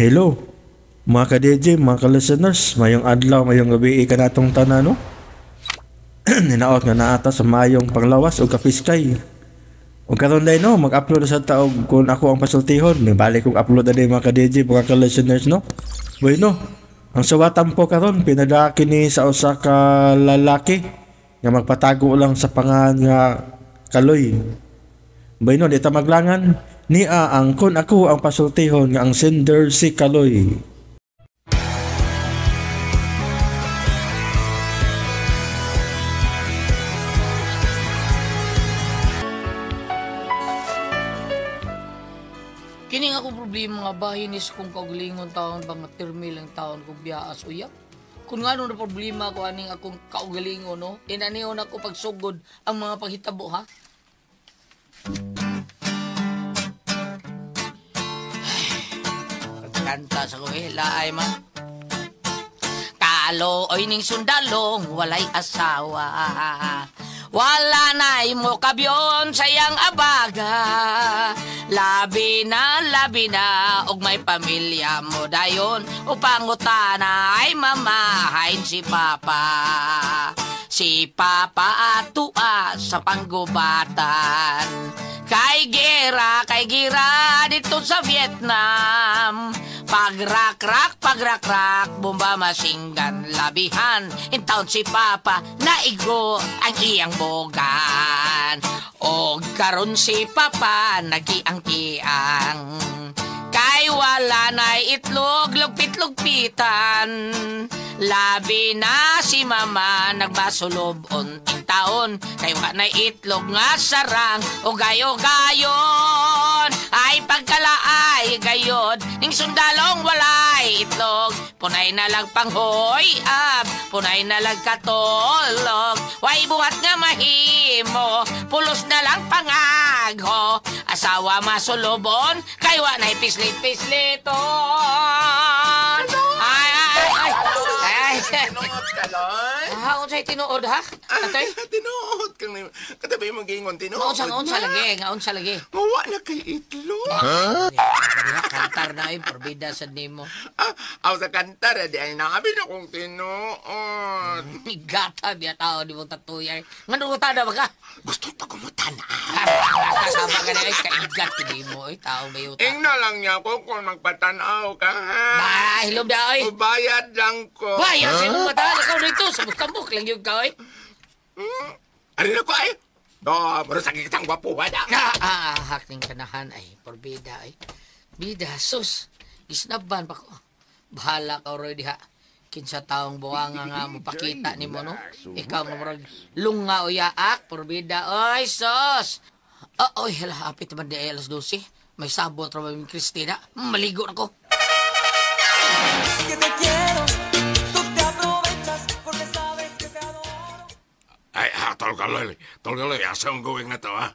Hello, mga ka-DJ, mga ka-listeners, mayong adlaw, mayong gabi ka natong tanan, no? Ninaot nga naata sa mayong panglawas o kapiskay. O karon day no, mag-upload sa taog kung ako ang pasultihon. May balik kong upload na day mga ka-DJ, mga ka-listeners, no? Bueno, ang sawatan po karon pinadaki ni sa usa ka lalaki nga magpatago lang sa pangan nga Kaloy. Bueno, di ta maglangan niya ang kun ako ang pasultihon nga ang sender si Kaloy. Kining ako problema nga bahin is kung kaugalingon taon ba nga termil ang taon kung biyaas uyak. Kung nga na problema ko aning akong kaugalingon no, inaniyon ako pagsugod ang mga paghitabo ha. Kanta sa kuhila ay man. Kaloy ning sundalong walay asawa. Wala na mo kabyon sayang abaga. Labi na og may pamilya mo dayon. Upangutana ay mamahain si Papa. Si Papa atua sa panggubatan. Kay gira dito sa Vietnam. Pagrakrak, bomba masinggan, labihan. In town si Papa, naigo ang iyang bogan. O karon si Papa, nagiang-kiang. Kay wala na itlog, lugpit-lugpitan. Labi na si Mama, nagbasulobon in taon. Kay wala na itlog nga sarang, o gayo-gayon. Ay pagkalaay gayod, ning sundalong walay itlog. Punay na lang panghoy ab, punay na lang katolog. Way buhat nga mahimo, pulos na lang pangagho. Asawa masulobon, kay wa na'y pislit-pisliton. Ay. Tinuod ka, Loy? Unsay tinuod ha? Atoy? Tinuod ka na. Katabi mo gingon, tinuod Unsa lagi. Mawa na kay itlog. Kantar na ay porbida sa nimo. Aw sa kantar, di ay nabi na kong tinuod. Gata biya tao di mo tatuyay. Ngano utada ba ka? Gusto pa kumutan na. Kasama ka na ay kaigat di mo ay tao may utak. Ingna lang niya ko kung magpatanaw ka, ha? Ba, hilom da ay. Bayad lang ko. Bayad sa mo mata ikaw dito sa bukambok lang yung ka ay. Ano na ko ay? Pero sakit kitang gwapo ba na? Hakning kanahan ay porbida ay. Bida sus. Gisnaban pa ko. Bahala ka ro diha. Kinsa taong buwanga nga mapakita ni mo no. Ikaw nga murag lunga o yaak porbida oy sus. Oy hala apit man di ay alas 12. May sabon tra ba mi Cristina? Maligo na ko. Ay, tol Kaloy, asa ang gawin na to, ha?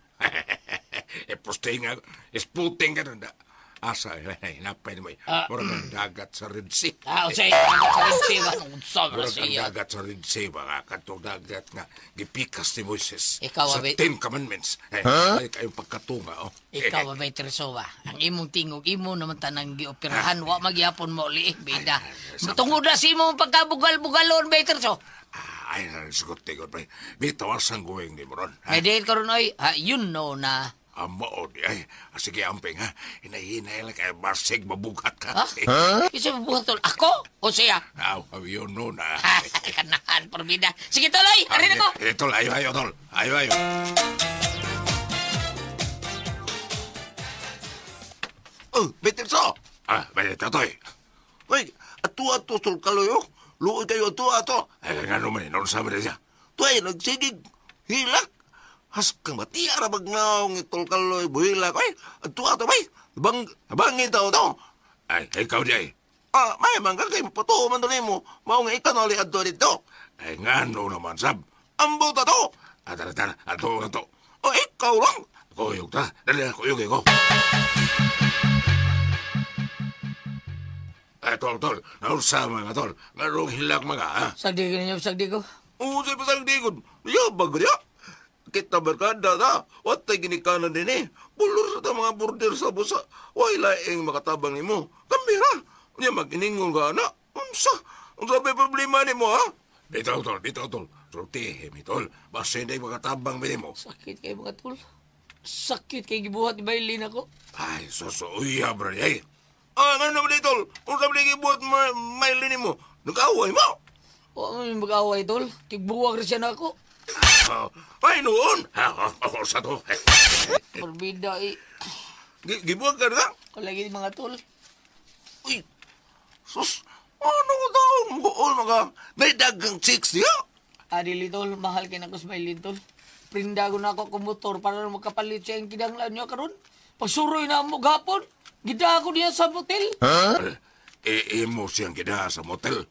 Posting nga, isputing ka nun, asa, hinapay mo, murag ang dagat sa Red Sea. Usay, dagat sa Red Sea ba? Murag ang dagat sa Red Sea ba, katong dagat nga, gipikas ni Moises Ikaw, sa abay. 10 Commandments. Ay, kayong pagkatunga, oh. Ikaw ba Treso ba? Ang imong tingog, imo naman tanang gioperahan, wa magyapon mo li, bida. Tungod na si imong pagkabugal-bugalon, ba Treso? Ay, sugot tigot, pre. Bitawas ang gawin ni mo ron. May dahil karon oy, you know na. Maod, ay. Sige, amping, ha? Hinahinay lang kaya basig mabugat ka. Ha? Isa mabuhat tol. Ako? O siya? You know na. Kanahan, porbida. Sige, tuloy. Arin ako. Tol, ayo, tol. Ayo. Oh, better so. Better, toy. Uy, ato, tol, kaloyo. Luoy kayo ato. Nga naman, noon sa mga siya. Tuay, nagsigig. Hilak. Has kang matiara bagnaong itol kaloy. Buhilak. Ay, ato, bay. Bangin tao to. Ay, ikaw di ay. May mangga kayo patuho man doon mo. Mao nga ikaw na ulit ato dito. Ay, nga naman, sab. Ambo ta to. Tara, ato. O, ikaw lang. Kuyog ta. Dali, kuyog ko. Tol, nausama nga, tol. Ngarong hilak mga, ha? Sagdi ko ninyo, sagdi ko. Oo, sabi sa digod. Yabag niya. Kita berkada ta. Watay ginikanan din eh. Pulor sa ta mga border sa busa. Way laing makatabang nimo. Kamera. Nya maginingon ka na. Unsa may problema nimo ha? Bitaw tol. Sultihe mi tol. Basta hindi makatabang mi mo. Sakit kay mga tol. Sakit kay gibuhat ni Maylin ako. Ay, susuya bro. Ay. Ano naman tol? Unsa may gibuhat Maylin mo? Nag-away mo? O ano yung mag-away tol? Kigbuwag rin siya na ako. Ay, noon. Sa to. Morbida eh. Gibuhat ka na? Kalagi mga tol. Uy, sus, ano ko taong buol mga may dagang chicks niya? Adili tol, mahal kay na ko sa Maylin tol. Prinda ko na ako akong motor para makapalit siya yung kidanglan niya karon. Pagsuroy na mo gapon, gida ako niya sa motel. Imo siyang gida sa motel.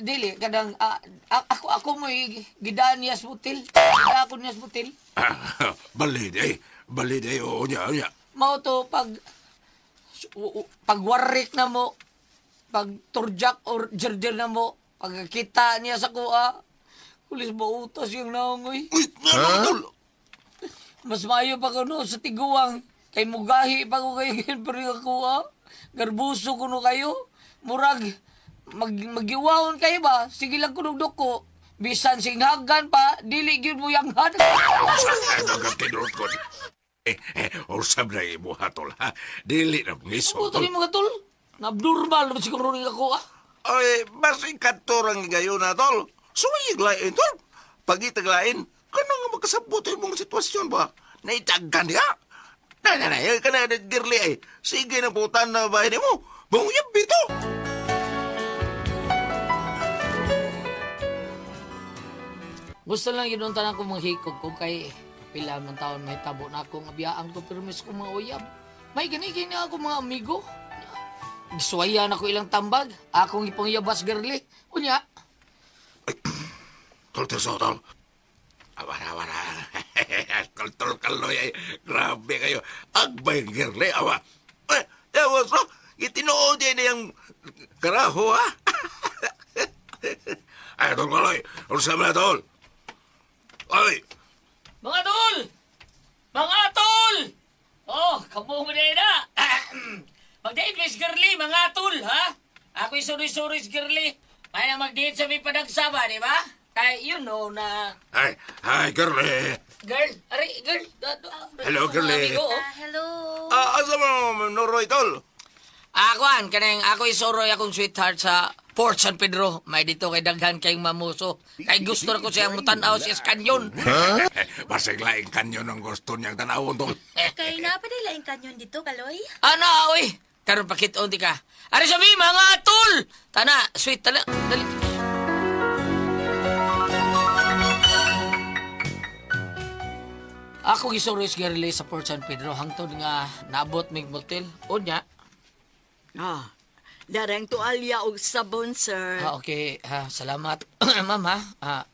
Dili, kadang, ako mo gidaan niya sa motel. Gida ako niya sa motel. Balid eh, oo niya. Mao to, pagwarik na mo, pag turjak or jerjer na mo, pagkita niya sa kuha, kulis mo utas yung naungoy. Uy, ano tol? Mas mayo pa ko no, sa tiguang, kay mugahi pa ko kayo pero kuha. Garbuso ko no kayo, murag, magiwawon kayo ba? Sige lang kunugdok ko. Bisan singhagan pa, dili gyud mo yanghan. Kinurot ko. Usab na imo hatol ha. Dili na ngiso Ako tol. tali mga tol, nabnormal naman siguro rin ako Ay, basing katorang gayon na tol. Sumiyig lain tol. Pagitaglain, kanang nga magkasabot mong sitwasyon ba? Naitagkan niya. Nanay, ka na girli ay. Sige na putan na bahay mo. Banguyab bito. Gusto lang yun ang tanang ko mga hikog ko kay pila man taon may tabo na akong abiyaan ko pero mis ko mga uyab. May gani ako mga amigo. Gisuwayan ako ilang tambag. Akong ipangyabas girli. Unya. Tol. Awara. Tol kaloy ay. Grabe kayo. Agbay girli, awa. Ewan so, itinood yan yung karaho, ha? Ay, tol kaloy. Ursam na, tol. Ay. Mga tol! Mga tol! Oh, kamu mo na. Mag-date girly, mga tol, ha? Ako'y suris girly. May na mag-date sa may panagsama, di ba? Kaya you know na... Hi, girlie. Girl, girl. Hello, girlie. Hello. Asa mo, Noroy, tol? Akuan, kanang ako'y soroy akong sweetheart sa Port San Pedro. May dito kay daghan kayong mamuso. Kay gusto na ko siyang mutanaw siya sa kanyon. Basig laing kanyon ang gusto niyang tanawon, tol. Kay napadala yung kanyon dito, Kaloy. Ano, oy? Karon pakit-on di ka. Ari sabi, mga tol! Tana, sweet, tala, dali. Ako gisuris girly sa Port San Pedro hangtod nga naabot mig motel. Unya. Darang tualya og sabon, sir. Okay. Salamat. Ma'am, ha?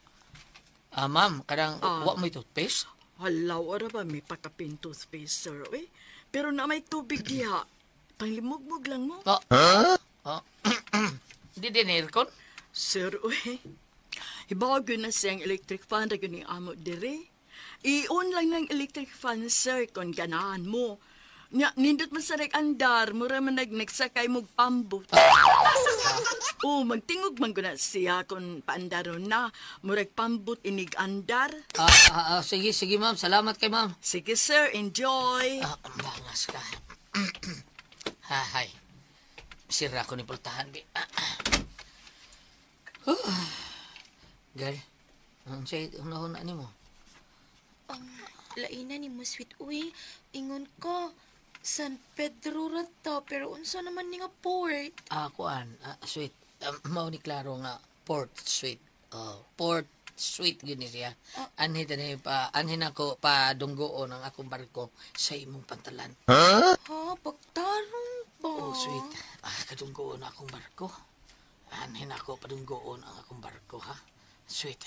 Ma'am, kadang wa mo toothpaste? Halaw, ora ba may pakapin toothpaste, sir, eh? Pero na may tubig diha. Panglimugmug lang mo. Di din aircon? Sir, ibago na siyang electric fan na ganing amo dire. I-on lang ng electric fan, sir, kung ganahan mo. Nindot man sa andar, mura man nagsakay mong pambot. Magtingog man ko na siya kung paandaron na. Murag pambot inig andar. Sige, ma'am. Salamat kay ma'am. Sige, sir. Enjoy. Bangas ka. Hay. Sira ko ni pultahan, bi. Girl, ang say, una-una ni mo. Lainan ni mo, sweet. Uy, ingon ko. San Pedro rata, pero unsa naman ni nga port? Sweet. Mao ni klaro nga Port Sweet. Port Sweet gini siya. Anhin ako pa dunggoon ang akong barko sa imong pantalan. Pagtarong ba? Oh, sweet. Kadunggoon akong barko. Anhin ako padunggoon ang akong barko, ha? Sweet.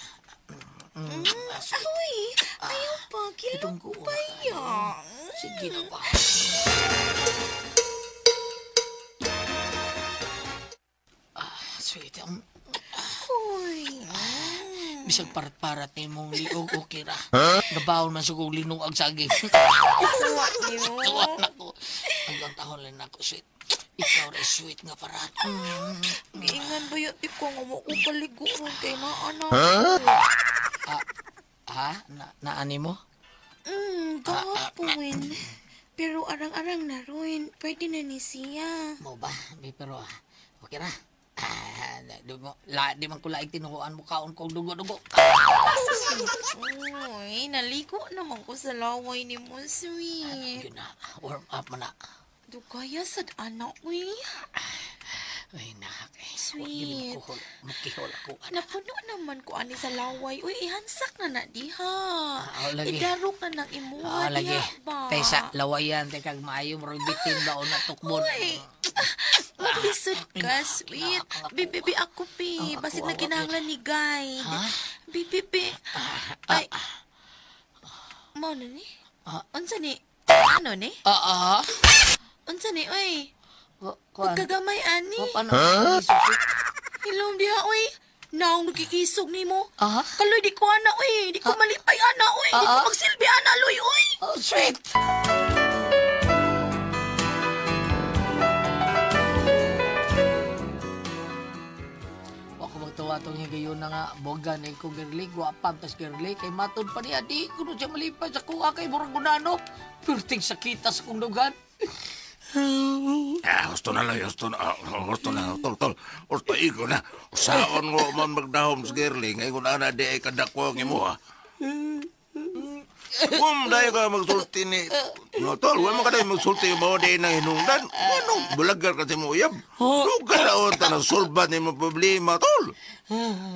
Uy, ayaw pa. Kilap pa yan. Sige na ba? Sweet. Uy. Bisag parat-parat ni mong liog o kira. Nabaon man sugong linong ang saging. Sawa niyo. Tuwa na ko. Hanggang tahon lang ako, sweet. Ikaw rin sweet nga parat. Giingan ba yun ko nga mo ko paligo ron kay naana. Ha? Naani mo? Gapon. Pero arang-arang na ron. Pwede na ni siya. Mo ba? Pero okay ra. Di man ko laing tinuhuan mo kaon kong dugo-dugo. Uy, naligo naman ko sa laway ni mo, sweet. Yun na, warm up mo na. Dugaya sad anak, uy. Ay, nak. Sweet. Makihol ako. Napuno naman ko ani sa laway. Uy, ihansak na na diha. Lagi. Idarok na ng imuha Lagi. diha ba? Tay sa lawayan, tay kag maayo, marag bitin ba o natukbon. Uy, mabisod ka, sweet. Bibi ako, pi. Basit na kinahanglan ni guide. Bibi. Ay. Mo na ni? Unsa ni? Ano ni? Unsa ni, uy? Pagkagamay, ani? Paano? Hilom diha, uy. Naong nagkikisog ni mo. Kaloy, di ko ana, uy. Di ko malipay ana, uy. Di ko magsilbi ana, loy, uy. Oh, sweet. Ako magtawa itong higayon na nga, bogan eh kong girly, guwapang tas girly, kay matod pa niya, di ko nun siya malipay sa kuha kay murang gunano. Purting sakitas kong dugan. Gusto na lang, gusto na, tol. Gusto iko na. Usaon mo man magdahom sa girling, ay kung na di ay kadakwa ang imo, ha? Kung dahil ka magsulti ni... No, tol, huwag mo ka dahil magsulti yung mga day na hinungdan. Ano, bulagar ka si mo uyab. Lugar na unta na solba ni mo problema, tol.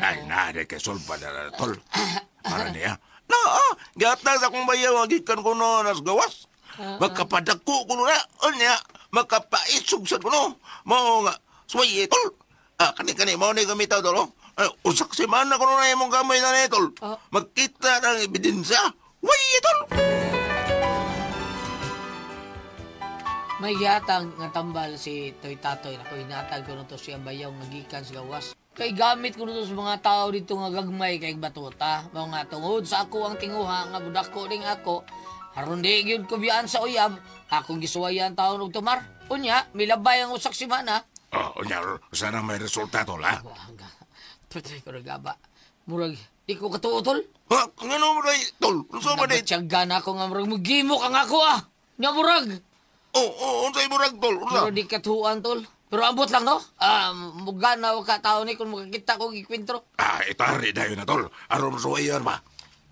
Ay, di kay solba na, tol. Para niya. Gatang sa kong bayaw, agikan ko no, nas gawas. Magkapadako ko na, niya, magkapaisog sa ko no. Mao nga, suwaye, tol. Kani, mao na gamitaw, tol. Usak si mana ko na yung gamay na na, tol. Magkita ng ebidensya. Waye, tol. May yatang nga tambal si Toy Tatoy na ko hinatag ko nito siya bayaw nga gikan sa gawas. Kay gamit ko nito sa mga tao dito nga gagmay kay batuta. Mga tungod sa ako ang tinguha nga budak ko ring ako. Aron di gyud ko biyaan sa uyab, akong gisuwayan taon og tumar. Unya, milabay ang usak si mana. Unya, sana may resulta, tol, ha? Patay ko nagaba. Murag, di ko katuotol. Ano mo rin, tol? Ano mo rin? Nagtyagan ako nga murag magimok ang ako, Nga murag. Unsay murag, tol? Pero di katuan, tol. Pero abot lang, no? Mugana ka tao ni kung makakita ko gikwentro. Itari dayo na, tol. Aron mo suwayan ba?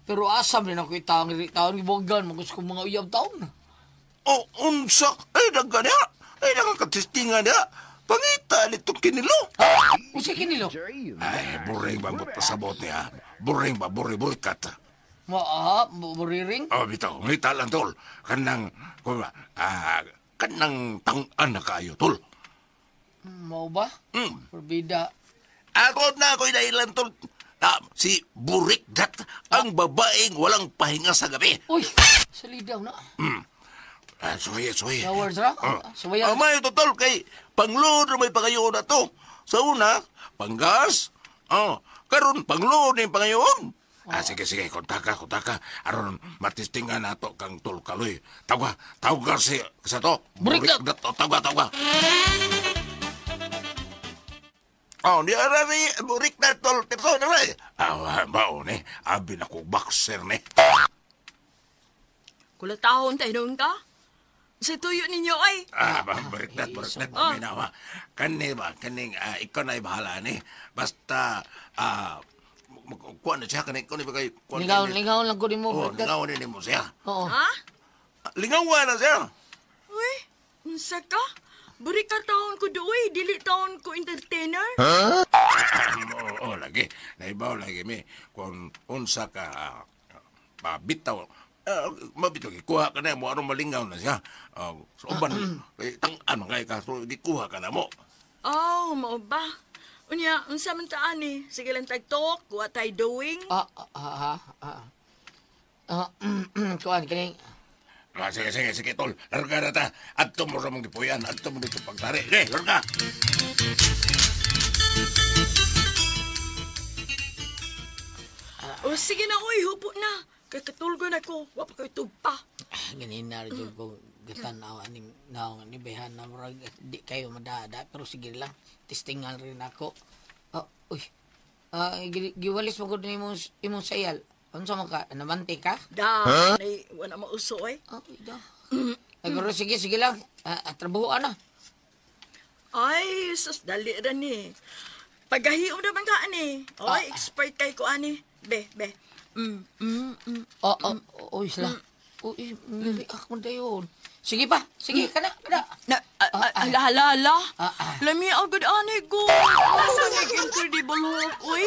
Pero asam rin ako itaong taon gibogan, magus kong mga uyab taon. Unsa? Ay, daga niya. Ay, nakakatistingan niya. Pangita nitong kinilo. Usa kinilo? Ay, buring ba pasabot niya? Buring ba? Burikat. Buriring? Bitaw. Ngita lang, tol. Kanang tang-an na kayo, tol. Mau ba? Perbida. Ako inailan, tol. Si Burikdat, ang babaeng walang pahinga sa gabi. Uy, salidaw na. Suwaya. Shower dra? Suwaya. May totol kay panglood may pangayoon na to. Sa una, panggas. Karon panglood yung pangayoon. Sige, kontak ka. Aron matistingan nato kang tol kaloy. Tawga si sa to. Burikdat. Tawga. Di arari burik na tol. Terso na rin. Bao ni. Abi na ko boxer ni. Kulatahon tayo doon ka? Sa tuyo ninyo ay. Burikdat. Minawa. Kaning, ikaw na bahala ni. Basta, kuha na siya. Kaning, kuha na ba kayo? Lingaw lang ko din mo. Lingaw na mo siya. Oo. Ha? Lingawan na siya. Uy, unsa ka? Buri ka taon ko doy, dili taon ko entertainer. Lagi. Naibaw lagi mi. Kung unsa ka mabitaw. Mabitaw, kuha ka na mo. Anong malingaw na siya. So, uban, tang-an mga ka. So, kuha ka na mo. Mao ba? Unya, unsa man taan ni? Sige lang tag-talk, kuha tay doing. Kuan, kaning. Sige, tol. Larga na ta. Adto mo sa mong gipuyan. Adto mo dito pagtari. Okay, larga. Sige na, uy, hupo na. Kay katulgo na ko, wapa ko'y tugpa. Ganin na rin ko gitanaw aning naong ni behan na murag di kayo madada pero sige lang testingan rin ako. Uy. Giwalis mo gud nimo imong sayal. Unsa man ka? Namanti ka? Nay, wala mauso eh. Uy da. Ay pero sige lang. Trabahoan na. Ay, sus, dali rin eh. Pagahiyom naman ka, ani. Oy, expert kay ko, ani. Be. Uy, sila. Uy, ako na yun. Sige pa. Sige, kana. Hala. Lami agad, ani, go. Incredible Hulk, uy.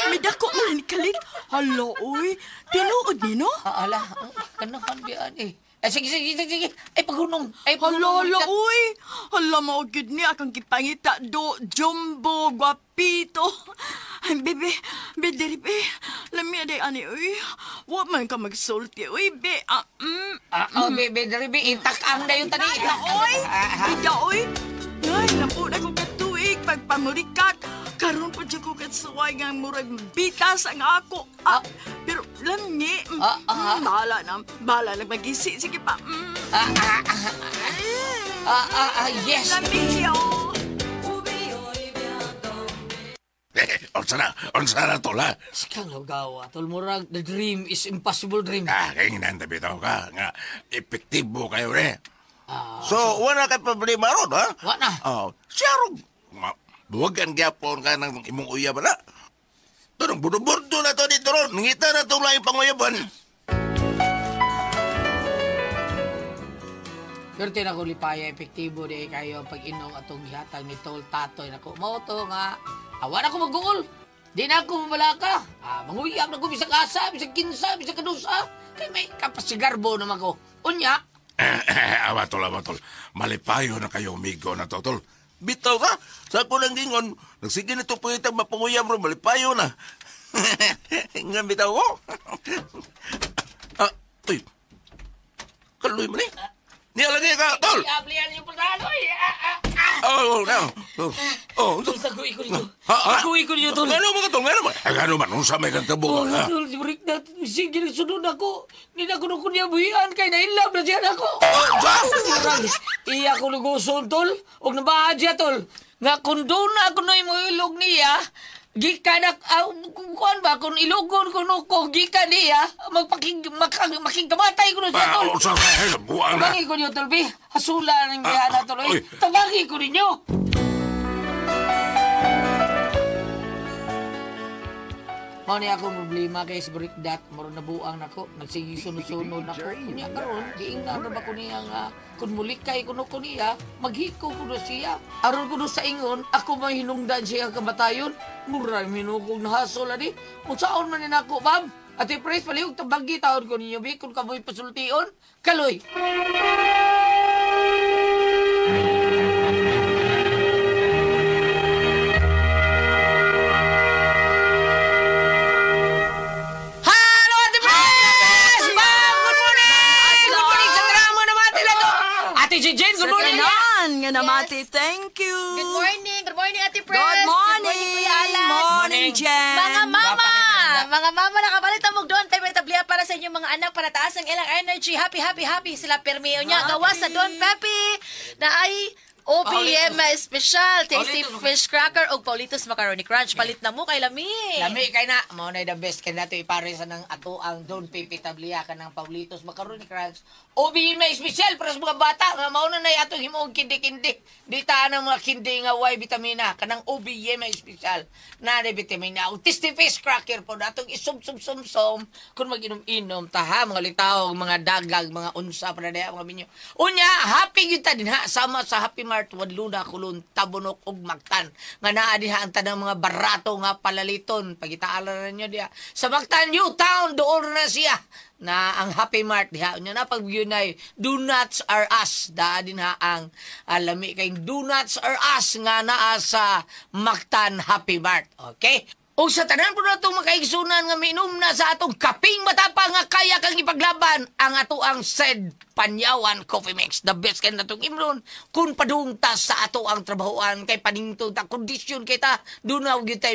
May dako man ni Kalit. Hala, uy. Tinuod ni, no? Ala, kanahan biyan eh. Sige. Ay, paghunong. Hala, uy. Hala, maugid ni akong kipangita do. Jumbo, guapito. Ay, bebe, diri, be. Lami aday, ani, uy. Huwag man ka magsulti, uy, be. Bebe, diri, be. Itak ang na yung tani. Ida, uy. Ay, napo na kong katuig. Pagpamurikat. Karon po dyan ko katsuway nga murag bitas ang ako. Pero lami. Bahala na mag-isi. Sige pa. Yes. Lami siya. Unsa na tol, ha? Sikang lugawa. Tol murag, the dream is impossible dream. Kaya ginanda bitaw ka, nga epektibo kayo, re. So, wala kay problema ron, ha? Wala. Siya ron. Buwagan gyapon ka ng imong uyab, na. Turong, buduburdo na to dito ron. Ngita na itong lang panguyaban. Pero tinakulipaya, epektibo di kayo pag inom atong gihatag ni Tol Tatoy nako. Mao to nga, awa na ko mag-goal. Di na ako mabalaka. Manguyab na ko bisag asa, bisag kinsa, bisag kadusa. Kay may kapasigarbo naman ko. Unya. Awa tol. Malipayo na kayo, amigo na to, tol. Bitaw ka. Sa ako lang gingon. Nagsige nito po itang mapanguyab ron. Malipayo na. Nga bitaw ko. Uy. Kaluy mo ni. Nialagay ka, tol. Iablihan niyo po taloy. Saguy ko dito. Saguy ko dito, Tol. Ngano mga tol, ngano man, unsa may kang tabuhan, ha? Tol, si Brick na, sige, sunod ako. Hindi na ko nung kunyabuhian, kay na-inlove na siya ako. Iya ko luguson, Tol. Huwag na ba siya, Tol? Nga kung doon na ako na yung ilog niya, gikan kuan ba kung ilugon ko no ko gikan niya makikamatay ko na siya, Tol. Unsa kay buang na. Tabagi ko niyo, Tol, hasula ng biya na, Tol. Tabagi ko ninyo. Mao ni akong problema kay si Brickdat, moro na buang nako, nagsige sunod-sunod nako. Kunya karon, giingnan ra ba ko niya nga kun mulikay kuno ko niya, maghiko kuno siya. Aron kuno sa ingon, ako may hinungdan siya kamatayon. Mura minugog na hasol ani. Unsaon man ni nako, Bob? Ate Pres, palihog tabagi taon ko ninyo, bi kun kamoy pasultion. Kaloy. Si Jane, good morning. Nga namati, thank you. Good morning, Ate Pres. Good morning. Kuya Alan. Morning, Jen. Mga mama, nakabalita mo doon kay may tablia para sa inyong mga anak para taas ang ilang energy. Happy sila permiyo niya. Gawa sa Don Pepe na ay OBM special, tasty fish cracker o Paulitos macaroni crunch. Palit na mo kay Lami. Lami kay na, mao na the best kay nato ipare sa nang ato ang Don Pepe tablia ka ng Paulitos macaroni crunch. OBM special para sa mga bata nga mao na ato himuog kindi-kindi. Di ta na mga kindi nga Y vitamina kanang OBM special. Na de vitamina o tasty fish cracker po natong isum-sum kun mag-inom-inom ta ha mga litaw, mga dagag, mga unsa para daya mga minyo. Unya, happy kita din ha sama sa Happy Mart wadluna kulon tabunok ug magtan nga naa diha ang tanang mga barato nga palaliton pagitaalan ninyo diha sa Mactan New Town doon na siya na ang Happy Mart diha unya na pagyunay do nuts are us daa din ha ang lami kay do nuts are us nga naa sa Mactan Happy Mart. Okay, o sa tanan po na itong makaigsunan nga minum na sa atong kaping matapa nga kaya kang ipaglaban ang ato ang said Panyawan Coffee Mix. The best kay natong imron. Kung padung ta sa ato ang trabahoan kay paningtod ta kondisyon kay ta dunaw gyud tay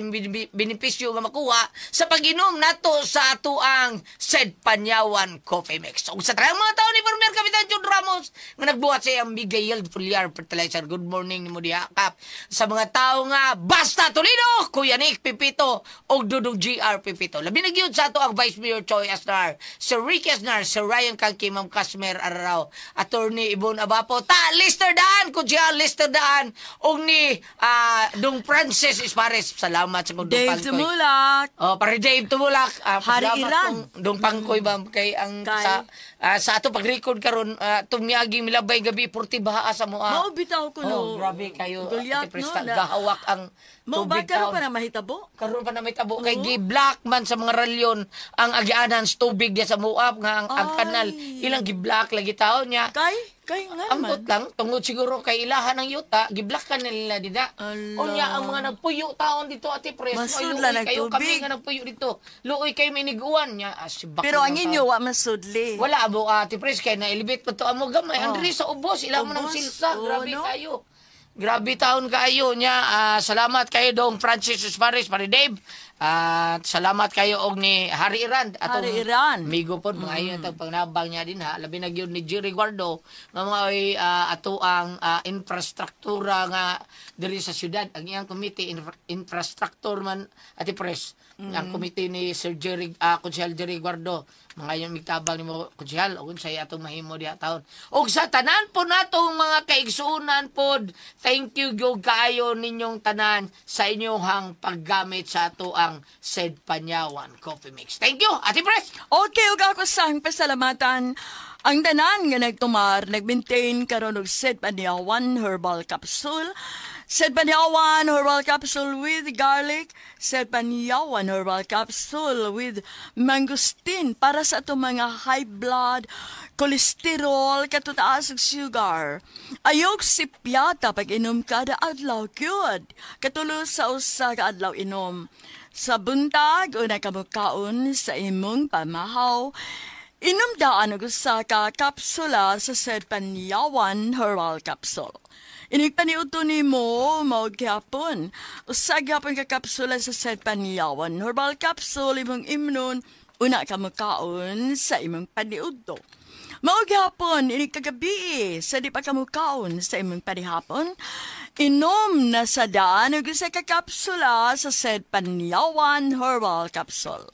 benepisyo nga makuha sa pag-inom nato sa ato ang said Panyawan Coffee Mix. So sa trang mga tao ni Farmer Kapitan John Ramos nga nagbuhat sa iyang Miguel Foliar Fertilizer. Good morning ni mo diha kap. Sa mga tao nga Basta Toledo, Kuya Nick Pipito og Dudong GR Pipito. Labi na gyud sa ato ang Vice Mayor Choi Asnar, Sir Ricky Asnar, Sir Ryan Kangki, Ma'am Kasmer Araraw, Attorney Ibon Abapo, Lister Daan, Kuya Lister Daan, og ni Dong Francis Ispares. Salamat sa Dong Dave Pangkoy. Tumulak. Para Dave Tumulak. Hari Salamat Iran. Dong Pangkoy ba kay ang sa ato pag-record karon tumiyagi milabay gabi purti baha sa mo. Mao bitaw ko no. Grabe kayo. Gulyat, Ate Pres, no, na- gahawak ang Mao ba tubig karon taon. pa na mahitabo? Karon pa na may tabo kay gi-black man sa mga ralyon ang agianan sa tubig diya sa Moab nga ang kanal ilang gi-black lagi taon niya. Kay nga Ambot man. lang tungod siguro kay ilahan ng yuta gi-black kan nila dida. Ala. Unya ang mga nagpuyo taon dito Ate Pres. Masudla Luoy kayo nagtubig. kami nga nagpuyo dito. Luoy kayo miniguan niya. Si baklo Pero ang ng inyo taon. wa masudli. Wala abo Ate Pres kay na-elevate pa to amo gamay. Andri sa ubos ila mo ng Ubos, silsa. Grabe no? kayo. Grabe taon kayo niya. Salamat kayo dong Francis Espares para Dave. At salamat kayo og ni Hari Iran. Hari Iran. Migo po mga ayon tag pangnabang niya din ha. Labi na gyud ni Jerry Guardo nga mga ato ang infrastruktura nga diri sa syudad. Ang iyang committee infrastructure man Ate Pres. Ang committee ni Sir Jerry Kunsehal Jerry Guardo mga yung migtabang ni mo Kunsehal og unsay atong mahimo diha taon. Og sa tanan po natong mga kaigsuonan pod, thank you gyud kaayo ninyong tanan sa inyong paggamit sa ato ang said Panyawan Coffee Mix. Thank you Ate Pres. Okay, ug ako sang pasalamatan ang tanan nga nagtumar, nag-maintain karon og Said Panyawan Herbal Capsule. Said Panyawan Herbal Capsule with garlic. Said Panyawan Herbal Capsule with mangosteen para sa ato mga high blood, kolesterol, katutaas og sugar. Ayog si piyata pag inom kada adlaw good. Katulo sa usa ka adlaw inom. Sa buntag o nakamukaon sa imong pamahaw, inom daan og usa ka kapsula sa Said Panyawan Herbal Capsule. Inigpaniuto ni mo, maog gyapon. Usa gyapon ka kapsula sa Said Panyawan Herbal Capsule imong imnon, una ka makaon sa imong paniudto. Maog gyapon ini kagabi sa di pa ka mukaon sa imong panihapon. Inom na sa daan og usa ka kapsula sa Said Panyawan Herbal Capsule.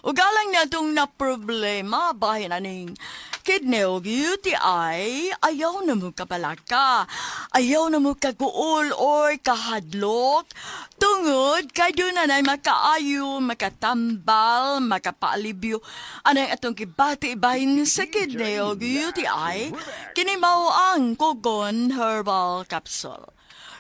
Ugalang na itong na problema bahin aning kidney o UTI, ayaw na mo kapalaka, ayaw na mo kaguol or kahadlok, tungod kay doon na makaayo, makatambal, makapaalibyo, anang atong kibati bahin sa kidney o UTI, kinimaw ang Kogon Herbal Capsule.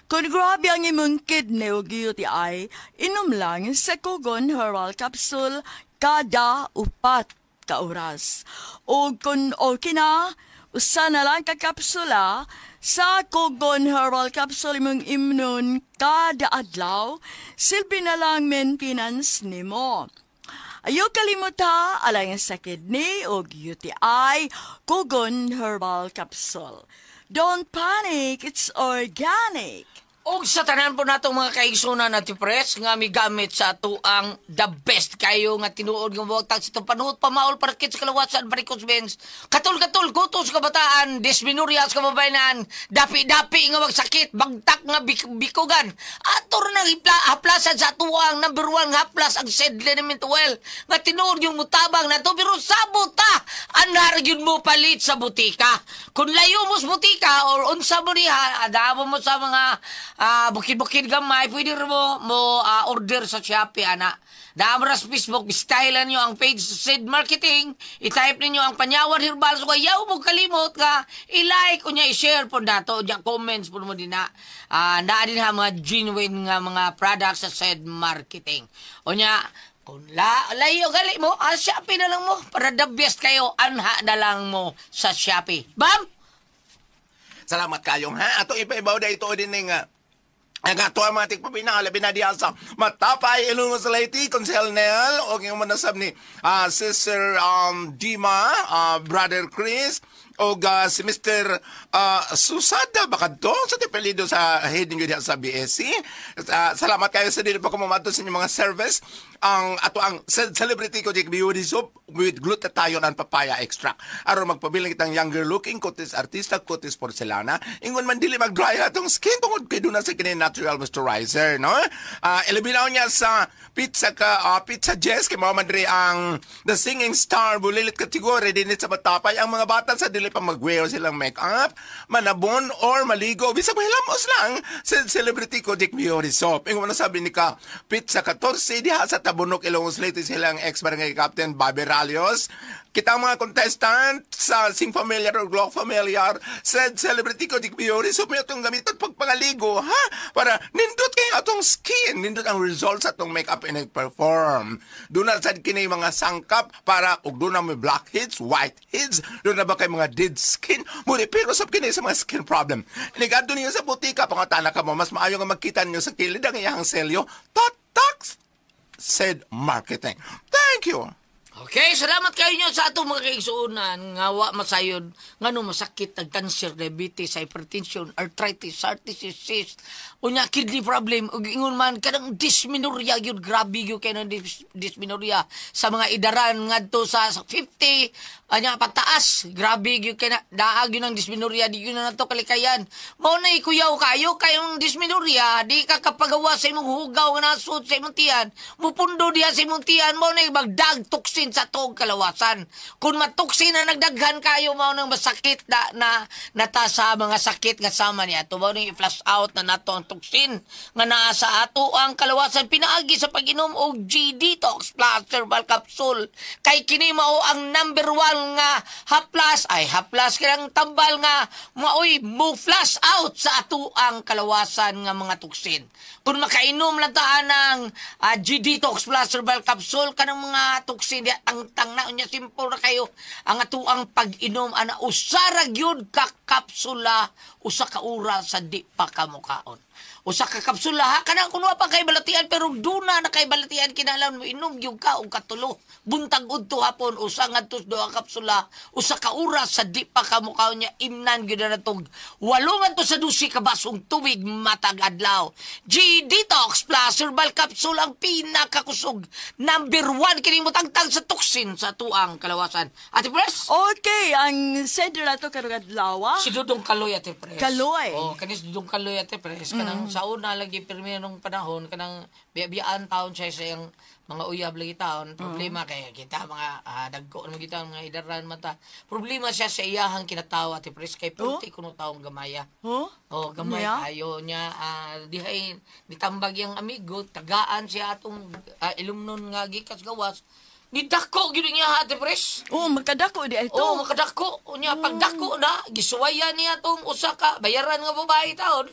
Kung grabe ang imong kidney o UTI, inom lang sa Kogon Herbal Capsule kada 4 ka oras. O kung okay na, usa na lang ka kapsula sa Kogon Herbal Capsule imong imnon kada adlaw, silbi na lang maintenance nimo. Ayaw kalimuta, alang sa kidney o UTI, Kogon Herbal Capsule. Don't panic, it's organic. Og sa tanan po natong mga kaigsunan na Pres nga migamit sa ato ang the best kayo nga tinuod nga botag sa itong panuot pamaol para kit sa kalawatsan varicose veins katul gutos kabataan dysmenorrhea sa kababayanan dapi-dapi nga magsakit bagtak nga bikugan ator na haplasan sa ato ang number 1 nga haplas ang said liniment oil nga tinuod yung mutabang na to pero sabot ta anar yun mo palit sa butika kung layo mo sa butika or unsa mo niya adabo mo sa mga bukid-bukid gamay, pwede rin mo order sa Shopee, ana. Daamras Facebook, stylean nyo ang page sa Said Marketing, i-type ninyo ang Panyawan Herbal, so kayaw mo kalimot ka, i-like o niya, i-share po nato, o niya, comments po mo din na, na din ha, mga genuine nga mga products sa Said Marketing. O niya, kung layo gali mo, Shopee na lang mo, para the best kayo, anha na lang mo sa Shopee. Bam! Salamat kayong ha. Ato ipaibaw na ito din nga ang ato ang mga tikpapinang alabi na diyan sa matapay ilungo sa laiti Konsehal Nel o yung manasab ni Sister Dima, Brother Chris O si Mr. Susada Bakadto sa tipelido sa heading yun sa BSC. Salamat kayo sa dito pa kumamadto sa inyong mga service. Ang celebrity ko, Jake Beauty Soap with glutathione and papaya extract. Aron magpabiling kitang younger looking, kutis artista, kutis porcelana. Ingon man dili mag-dry atong skin tungod kay doon na sa kini natural moisturizer, no? Ilibinaw niya sa Pizza Jess, kay mga madre ang The Singing Star, bulilit kategori, dinit sa matapay. Ang mga bata sa dili pa mag-wear silang make-up, manabon, or maligo. Bisag mahilamos lang sa celebrity ko, Jake Beauty Soap. Ingon na sabi ni ka, Pizza 14, diha sa Tabunok, Ilongos Leyte silang ex-barangay Captain Bobby Ralios. Kita mga contestant sa Sing Familiar or Glock Familiar said celebrity ko Dick Beauty so may atong gamiton pagpangaligo ha para nindot kay atong skin nindot ang results atong makeup and perform doon na sad kini mga sangkap para ug doon na may blackheads whiteheads doon na ba kay mga dead skin muli pero sab kini sa mga skin problem nigado niyo sa butika pangatana ka mo mas maayo nga magkita niyo sa kilid ang iyang selyo tax said marketing. Thank you. Okay, salamat kayo nyo sa atong mga kaigsuunan. Nga masayod, nga no masakit, cancer, diabetes, hypertension, arthritis, cyst, unya kidney problem, ug ingon man, kanang dysmenorrhea, yun, grabe yun kayo ng dysmenorrhea sa mga idaran ngadto sa 50, anya pataas, grabe yun kayo na, daag yun ang dysmenorrhea, di yun na nato kalikayan. Mao na ikuyaw kayo, kayong dysmenorrhea, di ka kapagawa sa imong hugaw nga nasud sa imong tiyan, mupundo diha sa imong tiyan, mao na ibagdag tuksin sa tuong kalawasan. Kung matuksin na nagdaghan kayo, mao nang masakit na nata sa mga sakit nga sama niya. Ito mao nang i-flush out na nato ang tuksin nga naa sa ato ang kalawasan pinaagi sa pag-inom og G-Detox Plus Herbal Capsule. Kay kini mao ang number 1 nga haplas kinang tambal nga maoy mo flush out sa ato ang kalawasan nga mga tuksin. Kung makainom lang taan ng G-Detox Plus Herbal Capsule kanang mga tuksin ang na unya simple na kayo ang ato ang pag-inom ana usara gyud ka kapsula usa ka oras sa di pa kamukaon. Usa ka kapsula ha kanang kuno pa kay balatian pero duna na kay balatian kinahanglan mo inom gyud ka og katulo buntag udto hapon usa ngadto duha kapsula usa ka oras sa di pa kamukaon nya imnan gyud na tog 8 ngadto sa 12 ka basong tubig matag adlaw. G-Detox Plus Herbal Capsule ang pinakakusog number 1 kini mo tangtang sa toksin sa tuang kalawasan. Ate Pres? Okay, ang sender nato karong adlaw. Si Dudong Kaloy, Ate Pres. Kaloy? Oh, kanis Dudong Kaloy, Ate Pres. Kanang sa una lagi pirminong panahon, kanang biyaan taon siya sa yung mga uyab lagi taon. Problema kay kita mga dagko na kita mga idaran mata. Problema siya sa iyahang kinatawa, Ate Pres. Kay puti kuno taong gamaya. Oh, gamay kayo niya. Dihay, nitambag yung amigo, tagaan siya atong ilumnon nga gikas gawas. Nidako gid niya Ate Pres. Oh, makadako di ito. Oh, makadako. Unya pagdako na gisuwayan niya tong usa ka bayaran nga babae taon.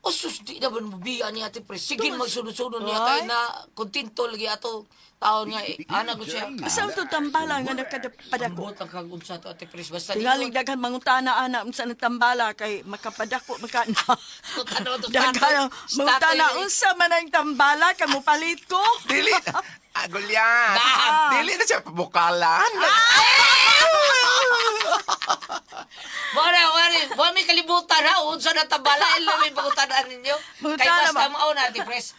Osus di na ba mabiya niya Ate Pres. Sige magsunod-sunod niya kay na kontento lagi ato taon nga ana ko siya. Asa to tambala nga nakadapadako. Ambot ang kagunsa to Ate Pres basta tingaling daghan mangutana ana unsa na tambala kay makapadako makana. Daghan mangutana unsa man ang tambala kamo palit ko. Dili. Agulyan. Dili na siya pabukalan. Wala may kalibutan ha. Unsa na tambala. Ilo may pagutanan ninyo. Kay basta mao na Ate Pres.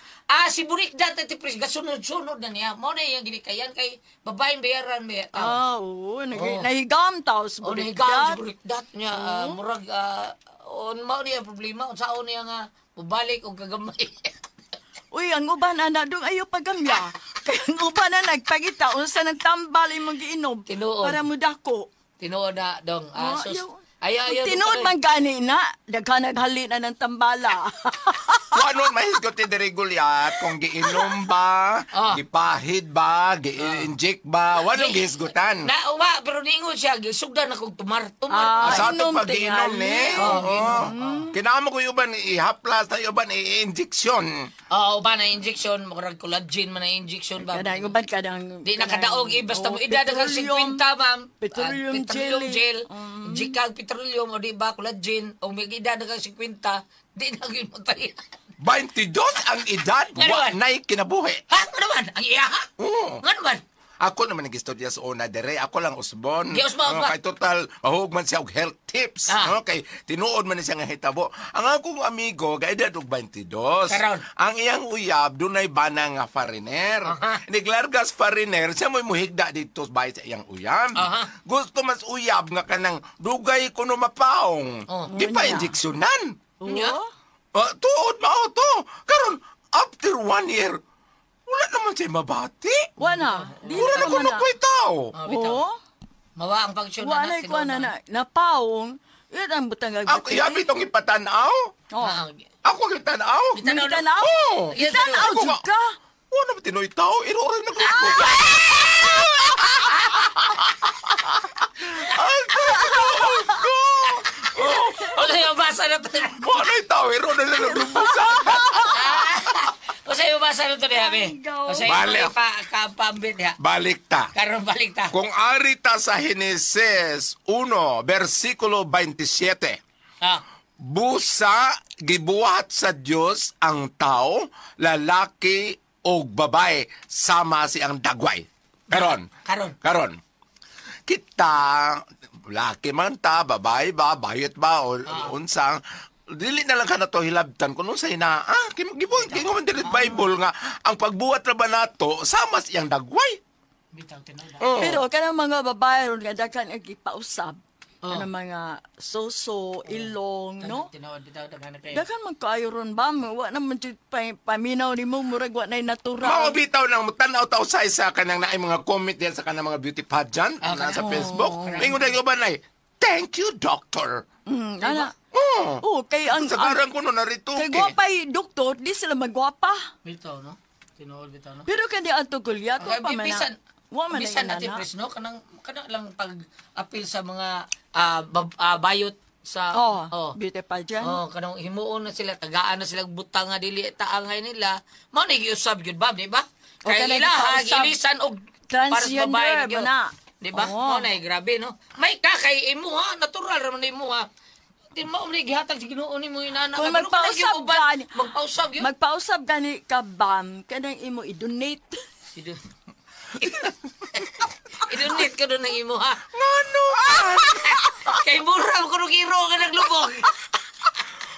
Si Burik dat Ate Pres. Gasunod-sunod na niya. Mao na yung ginikayan kay babaeng bayaran may tao. Oo. Nahigam tao sa Burik dat. Nahigam sa Burik dat niya. Murag, mao niya problema. Unsaon niya nga mabalik o kagamay. Uy, ang uban anak dong ayaw pagamya. Kaya ang uban na nagpagita unsa nang tambal imong giinom para mo dako. Tinuod na dong. Ayaw. Tinuod man gani na daghan naghali na ng tambala. Ano mahisgot ti diri gulyat kung giinom ba, gipahid ba, gi-inject ba, wano gihisgutan. Pero ningon siya gisugdan ako tumar. Sa ato pag-iinom ni. Kinamo ko uban ihaplas na uban i-injection. Uban na injection, murag collagen man na injection ba. Kadang uban kadang di nakadaog basta mo idadagang 50 ma'am. Petroleum gel. Jikag petroleum o di ba collagen o may idadagang 50 di na gyud mo tayo. 22 ang edad, wa na'y kinabuhi. Ha? Ano naman? Ang iya ha? Oo. Ano naman? Ako naman nag-istudya sa una dere. Ako lang usbon. Giusbon ba? Kay total, mahug man siya og health tips. Kay tinuod man siya nga hitabo. Ang akong amigo, gaedad og 22. Karon? Ang iyang uyab, dunay bana nga foreigner. Niglargas foreigner, siya mo'y muhigda dito sa bahay sa iyang uyab. Gusto mas uyab nga kanang dugay kuno mapaong. Di pa injeksyonan. Nya? Tuod mao to. Karon, after 1 year, wala naman siya mabati. Wala. Di Wala na kuno ko'y tao. Oo. Mawa ang pagsyon na Wala ko na napaong. Yan ang butang Ako yabi tong ipatanaw. Oh. Ako kitanaw. Gitanaw? Oo. Gitanaw, Ako nga- ka? Wala naman tinoy tao. Iroray na grupo. O sa'yo basa na ito. Wala yung tao. Iroray na grupo sa. O sa'yo basa na ito ni Habi. O sa'yo Balik. kapambit ya. Balik ta. Karon balik ta. Kung arita sa Genesis 1, versikulo 27, busa gibuhat sa Dios ang tao, lalaki o babae, sama siyang dagway. Karon. Kita, laki man ta, babae ba, bayot ba, o unsang, dili na lang ka na to hilabtan kung unsay na, kingo man dilit Bible nga, ang pagbuhat na ba nato, sama siyang dagway. Pero kanang mga babae ron nga daghan ang gipausab. Kanang mga soso, ilong, no? Tinawad bitaw daghan kay. Daghan man kaayo ron ba? Wa naman jud paminaw nimo murag wa nay natural. Maubitaw ng tanaw tao sa isa kanang naay mga comment yan sa kanang mga beauty pageant na sa Facebook. Ingon na yung ba na thank you, doctor. Ana. Oh, Kay ang sagaran ko no narito. kay gwapay doktor, di sila magwapa. Bitaw no. Tinawad bitaw no. Pero kadi ato gulyato pa man. Wa man bisan na natin inana. presno kanang lang pag-appeal sa mga bayot sa beauty pageant. kanang himuon na sila tagaan na sila butang nga dili taangay nila mao ni giusab gyud ba di ba kay kanang ila gipausab. ilisan og Transgender para sa babae ba na? di ba mao na grabe no may kakay imo ha natural ra man imo ha di mo ni gihatag si Ginoo nimo inana Kung Pero kanang magpausab giuban, ka, magpausab gyud magpausab gani ka bam, kanang imo i-donate. idunit ka doon ng imo ha Ano? kay mura ko nung hero ka naglubog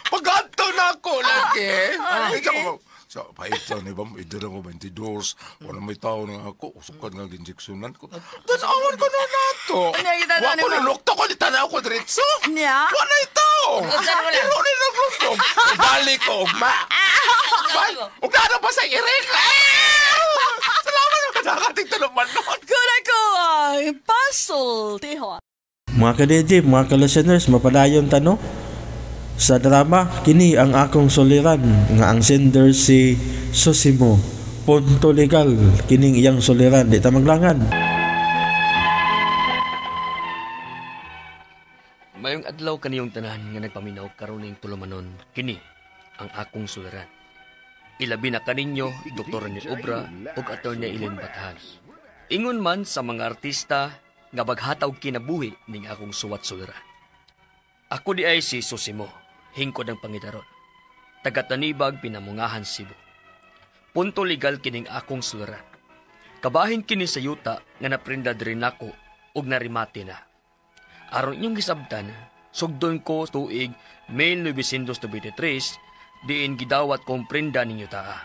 Pag-anto na ako lagi. Ikaw, sa paita ni Bam, idira ko 22. Wala may tao na ako. Usukan nga ginjeksunan ko. Tapos awan ko na nato. Ano yung kita Wako na na lukto ko, di tanaw ko diretso. Niya? Wala yung tao. Saan wala? Iro ni na grupo. Balik ko, ma. Huwag na pa sa iring. Salamat yung kadakating tanong nun. Kuna ko, puzzle, tiho. Mga ka-DJ, mga ka-listeners, mapadayon tano. Sa drama, kini ang akong soliran nga ang sender si Sosimo. Punto legal, kining iyang soliran, di ta maglangan. Mayong adlaw kaniyong tanan nga nagpaminaw karon ning tulumanon kini ang akong soliran. Ilabi na kaninyo Dr. Raniel Obra ug Attorney Eileen Batahan. Ingon man sa mga artista nga baghataw kinabuhi ning akong suwat soliran. Ako di ay si Sosimo, hingkod ang Pangitaron. Taga-Tanibag, Pinamungahan, Cebu. Punto legal kining akong soliran. Kabahin kini sa yuta nga naprinda diri nako ug narimati na. Aron inyong gisabtan, sugdon ko tuig 1993 diin gidawat kong prenda ninyo taa.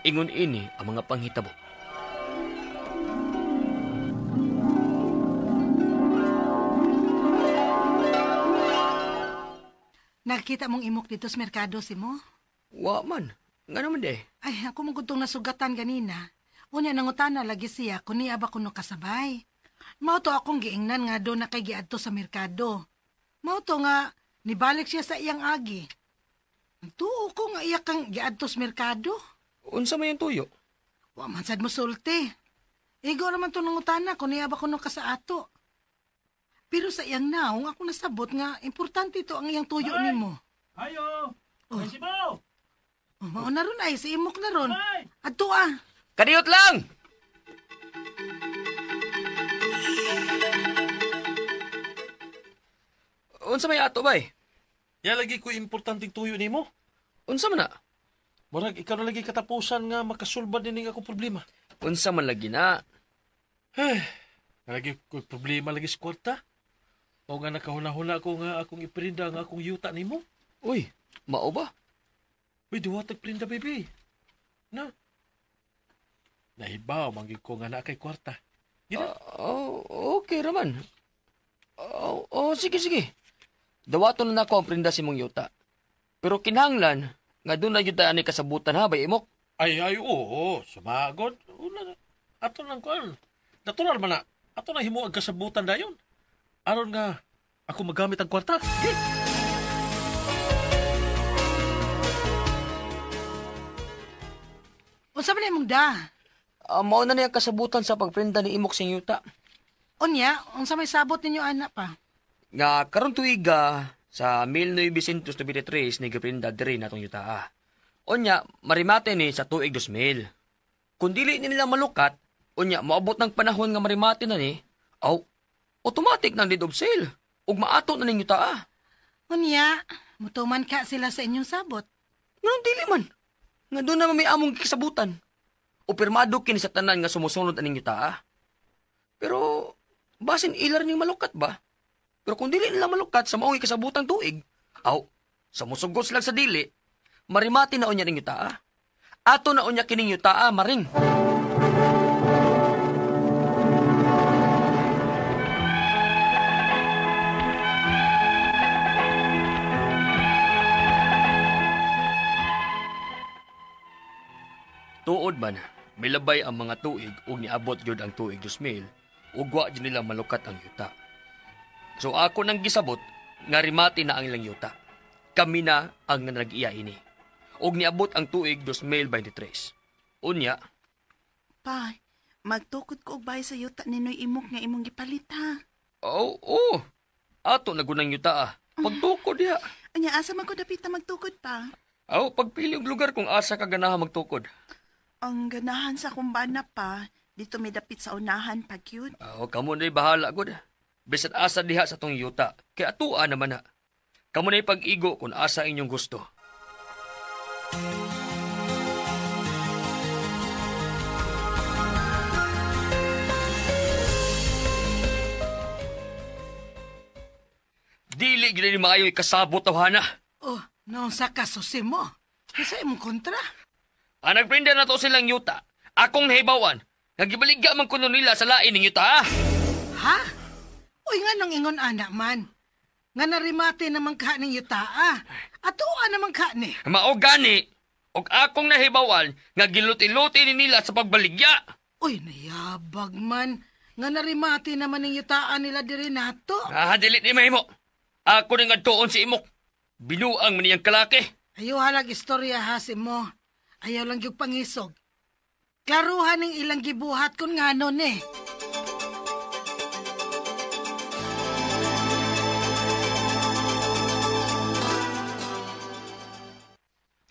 Ingon ini ang mga panghitabo. Nakita mong imok dito sa merkado, Simo? Wa man. Nga naman de. Ay, ako mong gutong nasugatan ganina. Unya nangutana lagi siya kung niya ba kuno kasabay. Mao to akong giingnan nga do na kay giadto sa merkado. Mao to nga nibalik siya sa iyang agi. Tuo ko nga iya kang giadto sa merkado. Unsa may yung tuyo? Wa man sad mo sulti. Igo naman to nangutana kung niya ba kuno ka sa ato. Pero sa iyang naong ako nasabot nga importante ito ang iyang tuyo nimo. Ayo! Oh. Ay, Sibaw! Mao na ron ay, si imok na ron. Adto ah. Kadiyot lang! Unsa may ato bay? Ya lagi ko importanteng tuyo nimo. Unsa man na? Murag ikaw na lagi katapusan nga makasulbad ni ako problema. Unsa man lagi na? Ay, lagi ko problema lagi sa kwarta. O nga nakahuna-huna ko nga akong iprinda nga akong yuta nimo. Uy, mao ba? Uy, duwatag prinda, baby. Na? Nahibaw, manggig ko nga na kay kwarta. Gina? Okay raman. Sige, sige. Dawaton na ako ang prinda si mong yuta. Pero kinahanglan, nga doon na yuta ani kasabutan ha, bay imok. Ay, oo. Sumagod. Ato lang ko. Natural man na. Ato na himo ang kasabutan dayon. Aron nga, ako magamit ang kwarta. Unsa man imong da? Mao na niya kasabutan sa pagprinda ni imok sing yuta. Unya, unsa may sabot ninyo ana pa? Nga karon tuiga sa 1993 ni giprinda diri natong yuta. Unya, marimate ni sa tuig 2000. Kung dili nila malukat, unya moabot ng panahon nga marimate na ni, automatic nang deed of sale. Ug maato na ning yuta. Unya, mutuman ka sila sa inyong sabot. Nang dili man. Nga doon naman may among kisabutan. O pirmado kini sa tanan nga sumusunod aning yuta. Pero, basin ilar ning malukat ba? Pero kung dili nila malukat sa maong ikasabutan tuig, sa musugos lang sa dili, marimati na unya ning yuta. Ato na unya kining yuta, maring. Tuod man, milabay ang mga tuig ug niabot gyud ang tuig 2000 ug wa gyud nila malukat ang yuta. So ako nang gisabot nga rimati na ang ilang yuta. Kami na ang nag-iya ini. Ug niabot ang tuig 2023. Unya, Pa, magtukod ko og bahay sa yuta ninoy imok nga imong gipalit ha. Oo. Ato nagunang yuta. Pagtukod ya. Anya asa man ko dapita magtukod pa? Pagpili og lugar kung asa ka ganahan magtukod. Ang ganahan sa kumbana pa, dito may dapit sa unahan pa cute. Kamo na'y bahala gud. Bisan asa diha sa tong yuta, kay atuan naman na. Kamo na'y pag-igo kung asa inyong gusto. Dili gid ni maayo ikasabot tawhana. Noong sa kasusi mo, kasi imong kontra. Nagprinda na to silang yuta. Akong nahibawan. Nagibaligya man kuno nila sa lain ng yuta. Ha? Uy nga nang ingon anak man. Nga narimate naman ka ng yuta Atuan naman ka ni. Mao gani. Og akong nahibawan nga giluti-luti ni nila sa pagbaligya. Uy, nayabag man. Nga narimate naman ng yutaan nila diri nato. Dilit ni mahimo. Ako ning adtuon si imok. Binuang man niyang kalaki. Ayaw halag istorya hasim mo. Ayaw lang yung pangisog. Klaruhan ng ilang gibuhat kung nga nun eh.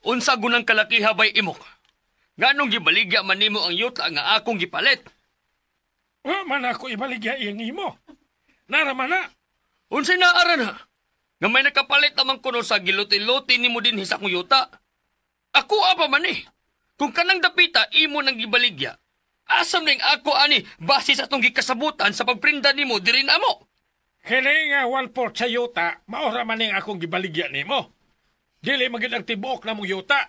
Unsa gunang kalaki habay imok? Nganong gibaligya man nimo ang yuta nga akong gipalit? Man ako ibaligya iyang imo. Naraman na. Unsay naaran ha? Nga may nakapalit naman kuno sa giluti-luti nimo din sa akong yuta. Ako apa man eh. Kung kanang dapita imo nang gibaligya, asam ning ako ani base sa atong gikasabutan sa pagprinda nimo diri namo. Kini nga 1/4 sa yuta, maora man ning akong gibaligya nimo. Dili magid ang tibuok na mong yuta.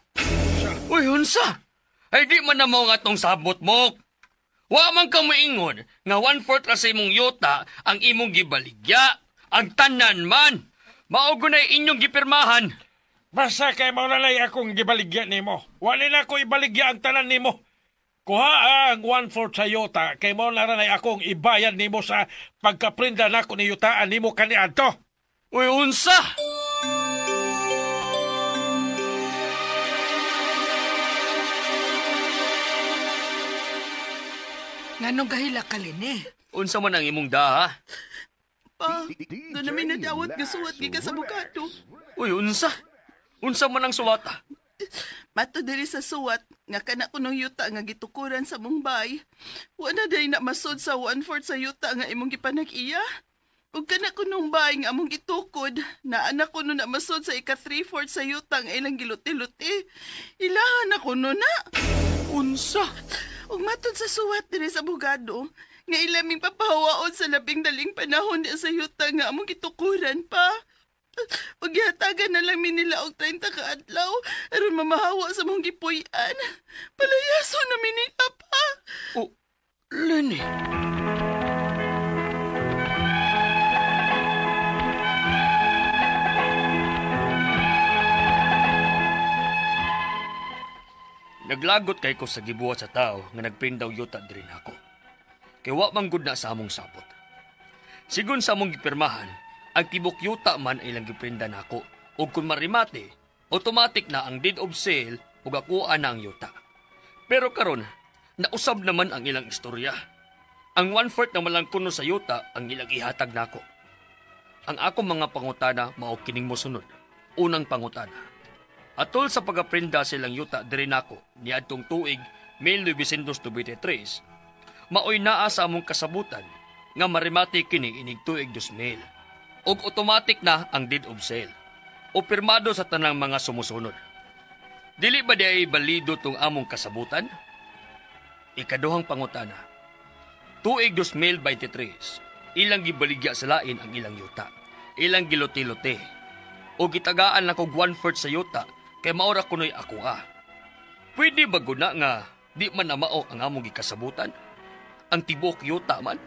Uy, unsa? Ay di man na mo nga tong sabot mo. Wa man ka moingon nga 1/4 ra sa imong yuta ang imong gibaligya. Ang tanan man. Mao gunay inyong gipirmahan. Basta kay mao na lay akong gibaligya nimo. Wala na ko ibaligya ang tanan nimo. Kuha ang 1/4 sa yuta kay mao na lay akong ibayad nimo sa pagkaprinda nako ni yutaan nimo kaniadto. Uy, unsa? Nganong gahila kalin eh. Unsa man ang imong daha? Pa, doon namin nadawat nga suwat gikan sa bukado. Uy, unsa? Unsa man ang suwata? Mato diri sa suwat, nga kana ko ng yuta nga gitukuran sa Mumbai. Wala dahil na masod sa 1/4 sa yuta nga imong gipanag-iya. Ug kana ko nung bay nga among gitukod, na anak ko nun na masod sa ika 3/4 sa yuta nga ilang giluti-luti. Ilahan ako nun na. Unsa? Ug matod sa suwat diri sa abogado, nga ilaming papahawaon sa labing daling panahon di sa yuta nga among gitukuran pa. Ug gihatagan na lang mi nila og 30 ka adlaw aron mamahawa sa mong gipuy-an. Palayaso na mi nila pa. Oh, Lenny. Naglagot kay ko sa gibuhat sa tao nga nagprindaw yuta diri nako. Kay wa man gud na sa among sabot. Sigun sa among gipirmahan, ang tibok yuta man ay lang giprinda nako. Ug kung marimate, automatic na ang deed of sale ug akuha na ang yuta. Pero karon, nausab naman ang ilang istorya. Ang 1/4 na malang kuno sa yuta ang ilang ihatag nako. Ang akong mga pangutana mao kining mosunod. Unang pangutana. Atol sa pagaprinda silang yuta diri nako niadtong tuig 1923, maoy naa sa among kasabutan nga marimati kini inig tuig 2000. Ug automatic na ang deed of sale o pirmado sa tanang mga sumusunod. Dili ba di ay balido tong among kasabutan? Ikaduhang pangutana. Tuig 2023, ilang gibaligya sa lain ang ilang yuta. Ilang gilote-lote. O gitagaan na kog 1/4 sa yuta kay maura kunoy akuha. Pwede ba guna nga di man na mao ang among gikasabutan? Ang tibok yuta man?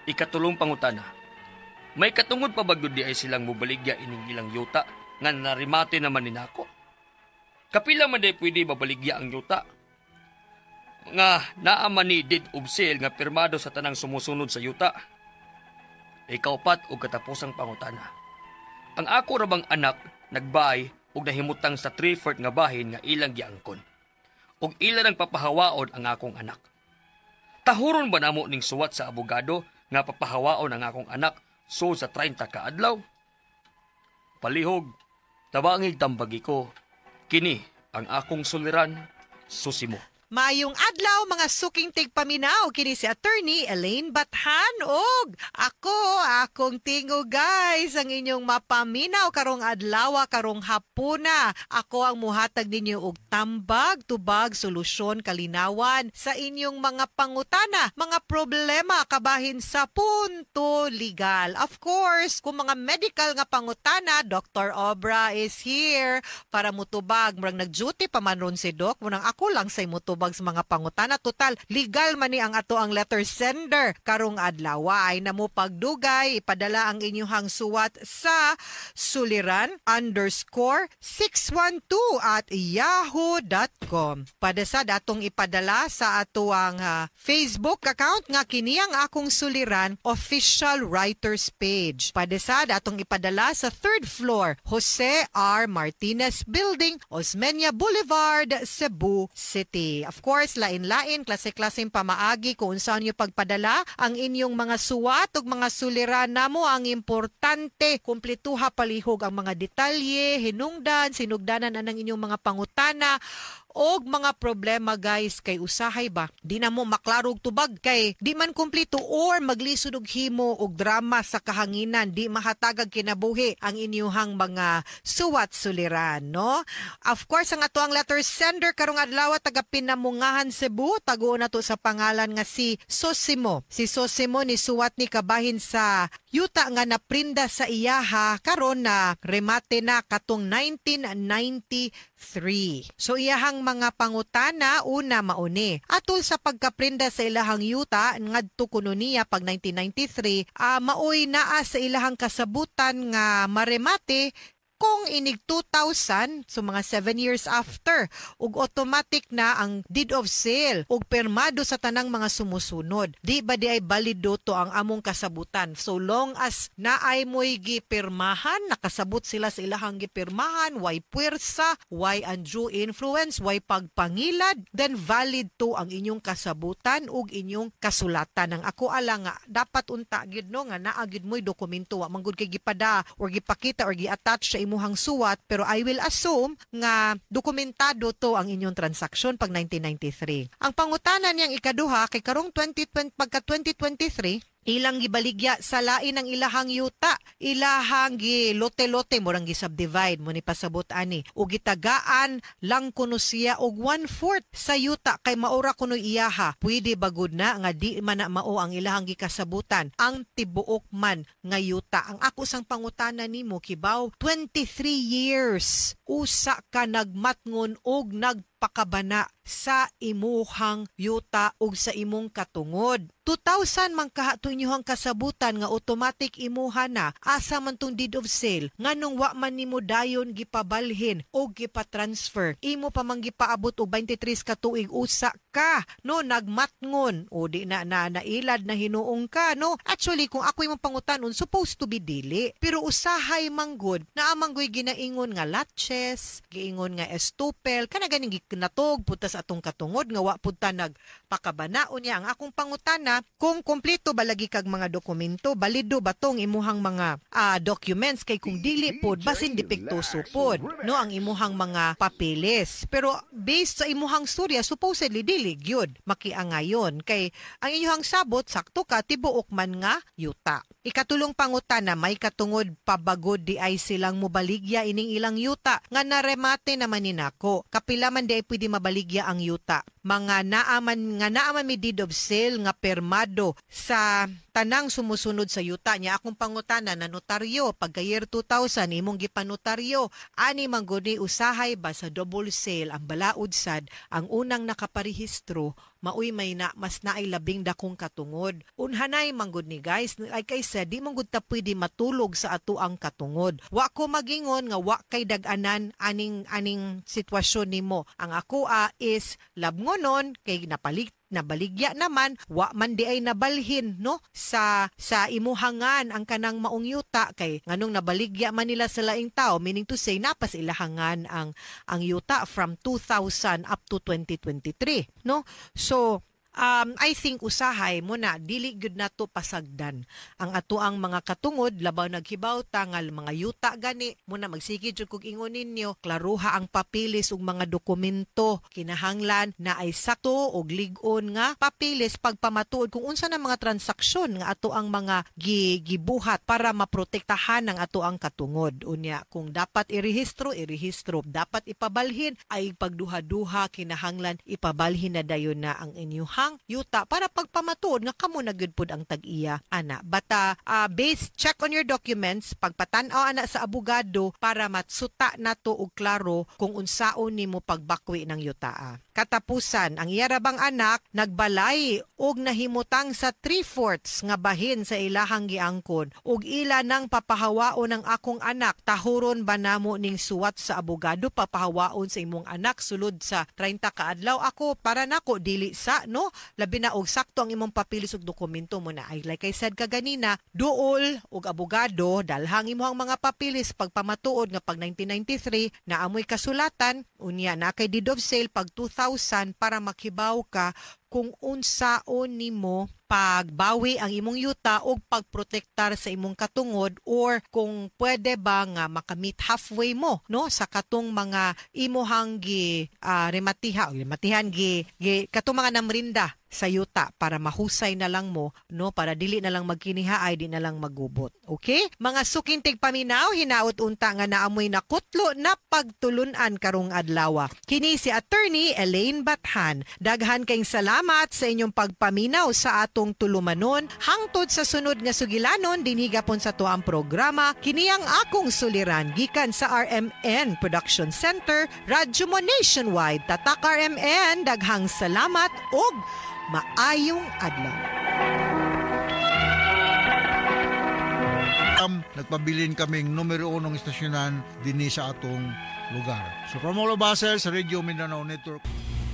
Ikatulong pangutana. May katungod pa ba gud di ay silang mobaligya ining ilang yuta nga narimate naman ni nako? Kapila man day pwede mabaligya ang yuta? Nga naaman ni deed of sale nga pirmado sa tanang sumusunod sa yuta. Ikaupat o katapusang pangutana. Ang ako rabang anak nagbay ug nahimutang sa 3/4 nga bahin nga ilang giangkon. Ug ila nang papahawaon ang akong anak. Tahuron ba namo ning suwat sa abogado nga papahawaon ang akong anak so sa 30 ka adlaw? Palihog, tabangig tambagi ko. Kini ang akong suliran, susimo. Mayong adlaw mga suking tigpaminaw kini si attorney Elaine Bathan og akong tingo guys ang inyong mapaminaw karong adlaw karong hapuna. Ako ang muhatag ninyo og tambag, tubag, solusyon, kalinawan sa inyong mga pangutana, mga problema kabahin sa punto legal. Of course, kung mga medical nga pangutana, Dr. Obra is here para mutubag. Murang nag-duty pa man ron si Doc, munang ako lang say mutubag sa mga pangutana. Total, legal man ni ang ato ang letter sender. Karong adlaw ay namo pagdugay, ipadala ang inyong suwat sa suliran_612@yahoo.com. Padasad atong ipadala sa ato ang Facebook account nga kini ang akong suliran official writers page. Padasad atong ipadala sa 3rd floor Jose R. Martinez Building, Osmeña Boulevard, Cebu City. Of course, lain-lain, klase-klaseng pamaagi kung saan nyo pagpadala ang inyong mga suwat o mga suliran namo. Ang importante, kumplituha palihog ang mga detalye, hinungdan, sinugdanan ang inyong mga pangutana og mga problema guys kay usahay ba di na mo maklarog tubag kay di man kumpleto or maglisod og himo og drama sa kahanginan, di mahatagag kinabuhi ang inyuhang mga suwat suliran, no? Of course, ang ato ang letter sender karong adlaw taga Pinamungahan, Cebu, tago na to sa pangalan nga si Sosimo. Si Sosimo ni suwat ni kabahin sa yuta nga naprinda sa iyaha karon na remate na katong 1993. So iyahang mga pangutana una mauni. Atol sa pagkaprinda sa ilahang yuta ngadto kuno niya pag 1993, maoy naa sa ilahang kasabutan nga maremate kung inig 2000, so mga 7 years after, ug automatic na ang deed of sale ug permado sa tanang mga sumusunod. Di ba di ay balido to ang among kasabutan? So long as naay mo'y gipirmahan, nakasabot sila sa ilahang gipirmahan, way puwersa, way undue influence, way pagpangilad, then valid to ang inyong kasabutan ug inyong kasulatan. Ang ako ala nga, dapat unta gyud no nga naa gyud mo'y dokumento, wa manggod kay gipada or gipakita or gi-attach sa imuhang suwat, pero I will assume nga dokumentado to ang inyong transaksyon pag 1993. Ang pangutanan niyang ikaduha kay karong 2020 pagka 2023 Ilang gibaligya sa lain ang ilahang yuta. Ilahang lote-lote mo rang gi-subdivide mo ni pasabot ani. O gitagaan lang kuno siya og 1/4 sa yuta kay maura kuno iyaha. Pwede bagod na nga di man na mao ang ilahang gikasabutan. Ang tibuok man nga yuta. Ang ako sang pangutana nimo kibaw 23 years usa ka nagmatngon og nagpakabana sa imuhang yuta ug sa imong katungod. 2,000 man kahato inyong kasabutan nga automatic imuha na asa man tong deed of sale nganong wa man nimo dayon gipabalhin o gipatransfer. Imo pa man gipaabot og 23 ka tuig usa ka no nagmatngon o di na nailad na hinuong ka no. Actually kung ako imong pangutanon supposed to be dili pero usahay manggod na amanggoy ginaingon nga latches, giingon nga estupel kana ganing gikinatog putas atong katungod nga wa pud ta nagpakabanaon niya. Ang akong pangutana kung kompleto ba lagi kag mga dokumento, balido ba tong imuhang mga documents kay kung dili pod basin depektoso pod no ang imuhang mga papeles. Pero based sa imuhang storya supposedly dili gyud makiangayon kay ang inyong sabot sakto ka tibuok man nga yuta. Ikatulong pangutana may katungod pabagod di ay silang mobaligya ining ilang yuta nga naremate naman ni nako. Kapila man di ay pwede mabaligya ang yuta. Mga naaman mi deed of sale nga permado sa tanang sumusunod sa yuta niya. Akong pangutana na notaryo pagka year 2000 imong gipanotaryo ani mangguni usahay ba sa double sale ang balaod sad ang unang nakaparehistro maoy may na mas naay labing dakong katungod. Unhanay manggod ni guys like I said di man gud ta pwede matulog sa ato ang katungod. Wa ko magingon nga wa kay dag-anan aning sitwasyon nimo. Ang ako is labngonon kay nabaligya naman wa man di ay nabalhin no sa imuhangan ang kanang maong yuta kay nganong nabaligya man nila sa laing tao meaning to say napas ilahangan ang yuta from 2000 up to 2023 no. So I think usahay mo na dili gyud nato pasagdan ang ato ang mga katungod labaw naghibaw tangal mga yuta gani mo na magsigid jud kog ingon ninyo klaruha ang papilis ug mga dokumento kinahanglan na ay sakto og lig-on nga papilis pagpamatuod kung unsa na mga transaksyon nga ato ang mga gibuhat para maprotektahan ang ato ang katungod. Unya kung dapat irehistro dapat ipabalhin ay pagduha-duha kinahanglan ipabalhin na dayon na ang inyong yuta para pagpamatuod nga kamo na gyud pud ang tag-iya ana. Bata base check on your documents pagpatan-aw ana sa abogado para matsuta nato og klaro kung unsaon nimo pagbakwi ng yuta. Katapusan, ang iyarabang anak nagbalay og nahimutang sa 3/4 nga bahin sa ilahang giangkon ug ila nang papahawaon ng akong anak tahuron ba namo ning suwat sa abogado papahawaon sa imong anak sulod sa 30 ka adlaw ako para nako dili sa no labi na og sakto ang imong papilis ug dokumento mo na ay like I said kaganina duol og abogado dalhang imong mga papilis pagpamatuod nga pag 1993 na amoy kasulatan unya na kay deed of sale pag 2000 para makibaw ka kung unsaon nimo pagbawi ang imong yuta o pagprotektar sa imong katungod or kung pwede ba nga makamit halfway mo no sa katong mga imuhang rematihan katong mga namrinda sa yuta para mahusay na lang mo no para dili na lang magkinihaay di na lang magubot. Okay? Mga sukintig paminaw hinaot unta nga naamoy nakutlo na pagtulunan karong adlaw. Kini si Attorney Elaine Bathan. Daghan kayong salamat sa inyong pagpaminaw sa atong tulumanon hangtod sa sunod nga sugilanon dinhi gapon sa tuang programa kini ang akong suliran gikan sa RMN Production Center Radyo mo Nationwide. Tatak RMN daghang salamat og maayong adlaw. Nagpabilin kaming numero 1 istasyonan dinhi sa atong lugar. So from all of us sa Radio Mindanao Network.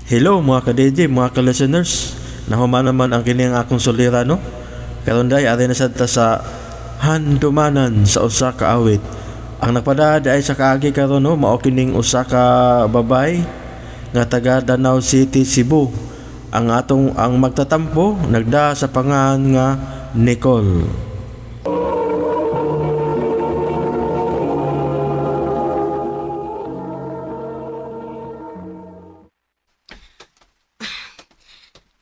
Hello mga ka-DJ, mga ka-listeners. Nahuman naman ang kini ang akong sulirano. Karon day ari na sadta sa handumanan sa usa ka awit. Ang nagpadada ay sa kaagi karon no, mao kining usa ka babay nga taga Danau City, Cebu. Ang magtatampo nagda sa pangalan nga Nicole.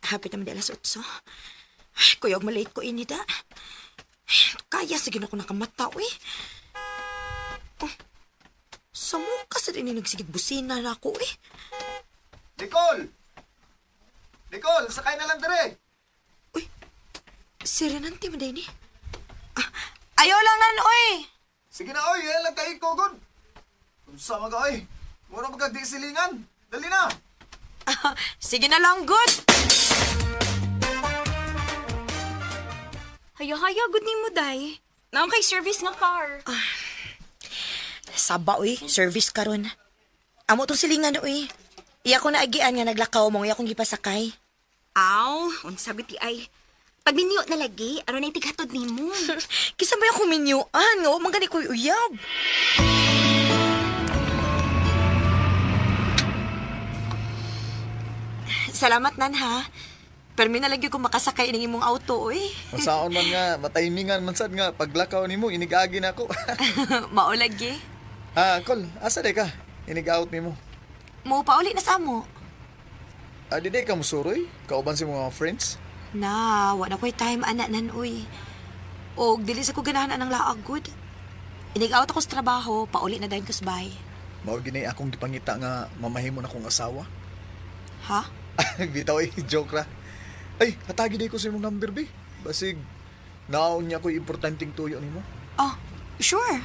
Hapit naman di alas 8. Kuyog malate ko ini da. Kaya sige na ko nakamata, uy. Oh, sa mukha sa din nagsigig busina na ako, eh. Nicole! Nicole, sakay na lang dire! Uy, si Renante mo din, eh. Ayaw lang nan, uy! Sige na, oy, yan lang tayo kugod. Kung sama ka, oy. Mura magkagdi silingan. Dali na! Sige na lang, good! Haya-haya, good ni mo, day. Naam kay service nga car. Saba, uy. Service karon. Amo tong silingan, uy. Iya ko na agian nga naglakaw mo. Iya kong gipasakay. Aw, unsabi ti ay. Pag minyo na lagi, aron ay tighatod ni mo. Kisa ba yung kuminyuan? Nga, man gani ko'y uyab. Salamat, nan, ha? Pero may nalagyo kong makasakay ng imong auto, uy. Masaon man nga, matimingan man sad nga, paglakaw ni mo, inigagi na ako. Maulagi. Col, asa de ka? Inig-out ni mo. Mo pa uli na sa mo. Di ka mo suroy? Kauban si mga friends? Na, wala ko'y time, anak nan, uy. O, dili sa ko ganahan ng laag, good. Inig-out ako sa trabaho, pauli na dahil ko sa bahay. Mao ginay akong gipangita nga mamahimo na akong asawa. Ha? Bitaw joke ra. Ay, hatagi day ko sa imong number, be. Basig, naon niya ko'y importanteng tuyo ni mo. Oh, sure.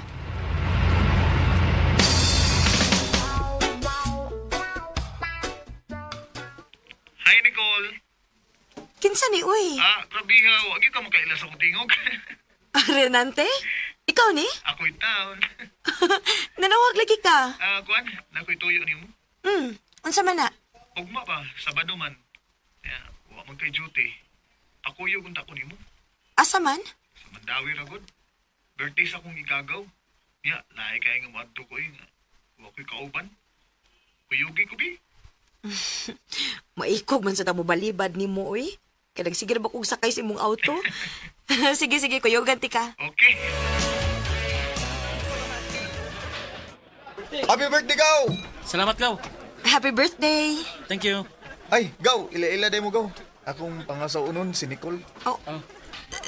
Hi, Nicole. Kinsa ni, uy? Grabe ha. Wag ka makaila sa kutingog. Renante? Ikaw ni? Ako'y taon. Nanawag lagi ka. Kuan, nako'y tuyo ni mo. Unsa man na? Ugma pa, Sabado man. Wa man kay duty. Ako yung unta ko ni mo. Asa man? Sa Mandawi ragod. Birthday sa akong igagaw. Ya, lahi kaya nga maadto ko nga. Wa ko'y kauban. Kuyugi ko, bi. Maikog man sa tamo balibad ni mo, uy. Kaya nagsigil ba kong sakay sa imong auto? Sige, kuyogan ti ka. Okay. Happy birthday, Gaw! Salamat, Gaw. Happy birthday! Thank you. Ay, Gaw, ila-ila day mo, Gaw. Akong pangasaunon, si Nicole. Oh.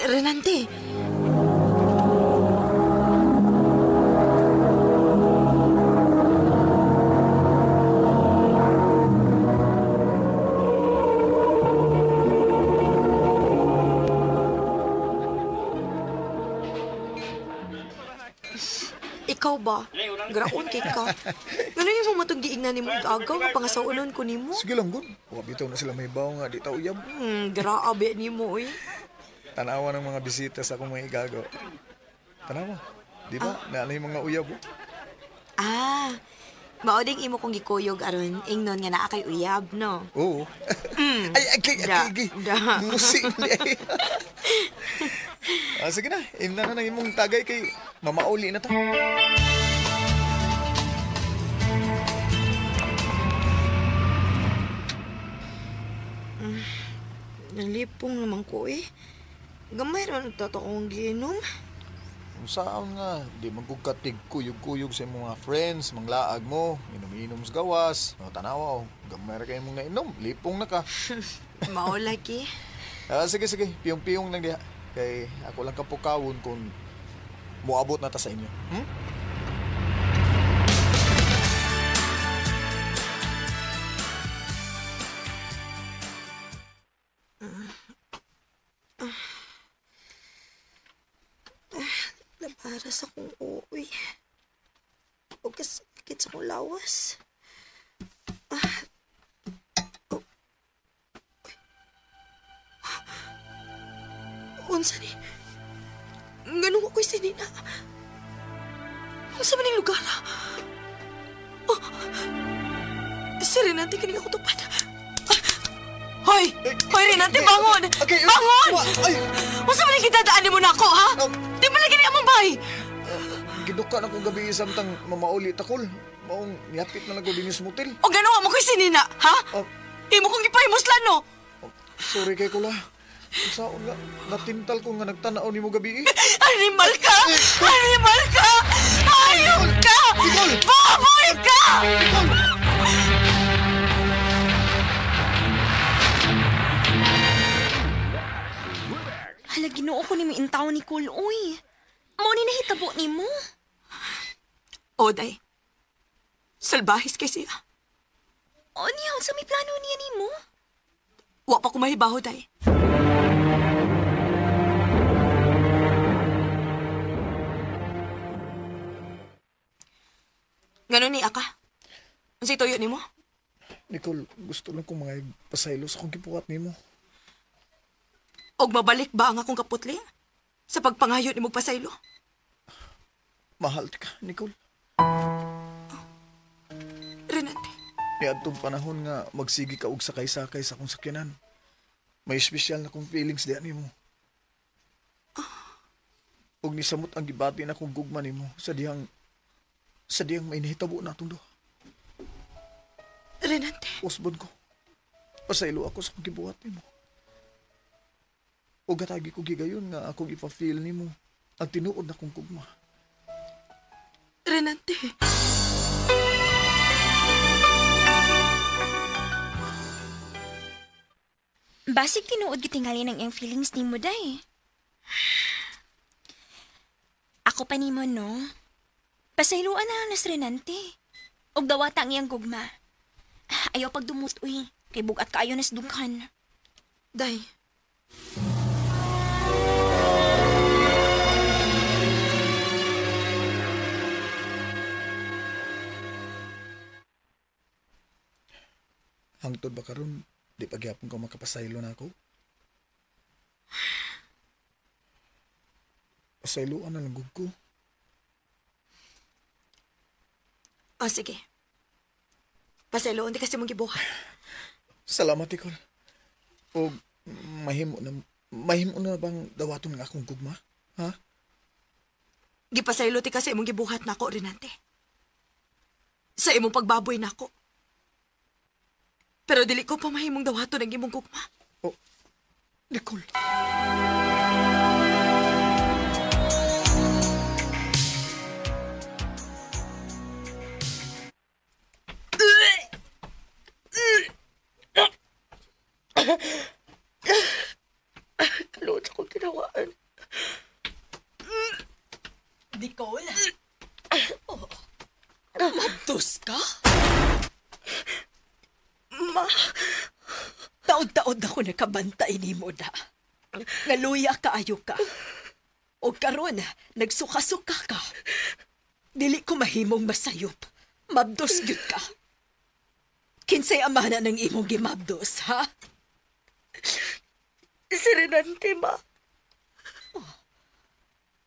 Renante. Ikaw ba? Graon kay ka. Ganun yung matong giingnan ni mong agaw nga pangasaunon ko ni mo. Sige lang, Gun. Bitaw na sila may baw nga, di tao uyab. Graabe ni mo, uy. Tanawa ng mga bisita sa akong mga igagaw. Tanawa. Di ba? Naano yung mga uyab, oh. Maoding imo kong gikuyog aron ingnon nga naa kay uyab, no? Oo. Ay, musik. Sige na, imna na imong tagay kay mamauli na ta. Nalipong naman ko, eh. Gamay rin ang tato kong giinom. Kung saan nga, di man kong katig kuyog-kuyog sa mga friends, manglaag mo, inom-inom sa gawas. Tanawa, gamay rin kayo mong nainom, lipong na ka. Maulagi. Sige, piyong-piyong lang diha. Kay ako lang kapukawon kung muabot na ta sa inyo. Para sa kong uwi. Huwag kasakit sa kong lawas. Unsa ni? Ganun ako'y sinina. Unsa man yung lugar? Si Renante kaning ako tupad. Hoy! Renante, bangon! Bangon! Unsa man yung kitadaan mo na ako, ha? Di mo lagi niya mong bay! Giduka na kong gabi samtang mamauli takol. Maong niyapit na nagod din yung motel. O gano'n mo ko'y sinina, ha? Imo kong ipahimoslan, no? Sorry kay Kula. Saan nga, natintal ko nga nagtanaw ni mo gabi eh. Animal ka! Animal ka! Hayop ka! Baboy ka! ko ni mo intaw ni Kul, uy. Mo ni nahitabo ni mo. Oday, salbahis kay siya. O niya, sa may plano niya ni mo? Wa pa ko mahibaho, day. Ganon ni Aka? Unsay tuyo ni mo? Nicole, gusto lang kong mga pasaylo sa akong gibuhat nimo. Og mabalik ba ang akong kaputli? Sa pagpangayo ni mo pasaylo? Mahal ka, Nicole. Renante. Niadtong panahon nga magsigi ka og sakay-sakay sa akong sakyanan. May espesyal na kong feelings diyan nimo. Og nisamot ang gibati na kong gugma nimo sa diyang may nahitabo na itong duha. Renante. Usbon ko. Pasaylo ako sa akong gibuhat nimo. O gatagi ko gigayon nga akong ipa-feel nimo ang tinuod na kong gugma. Renante. Basig tinuod gitingali ng iyang feelings ni mo, day. Ako pa ni mo, no? Pasayloan na nas Renante. Og dawata ang iyang gugma. Ayaw pagdumot, uy. Kay bugat kaayo nas dughan. Day. Hangtod ba karon? Di pa gyapon ka makapasaylo na ako? Pasayloan na lang gug ko. O sige. Pasayloan di kasi mong gibuhat. Salamat, Nicole. O mahimo na bang dawaton nga akong gugma? Ha? Gipasaylo ti kasi imong gibuhat na ako, Renante. Sa imong pagbaboy na ako. Pero dili ko pa mahimong dawaton ang imong gugma. Oh, Nicole. Kalot akong ginawaan. Nicole? Oh. Mabdos ka? Ma, taod-taod ako nakabantay ni mo na. Ngaluya kaayo ka. O karon, nagsuka-suka ka. Dili ko mahimong masayop. Mabdos gyud ka. Kinsay amana ng imong gimabdos, ha? Si Renante, ma.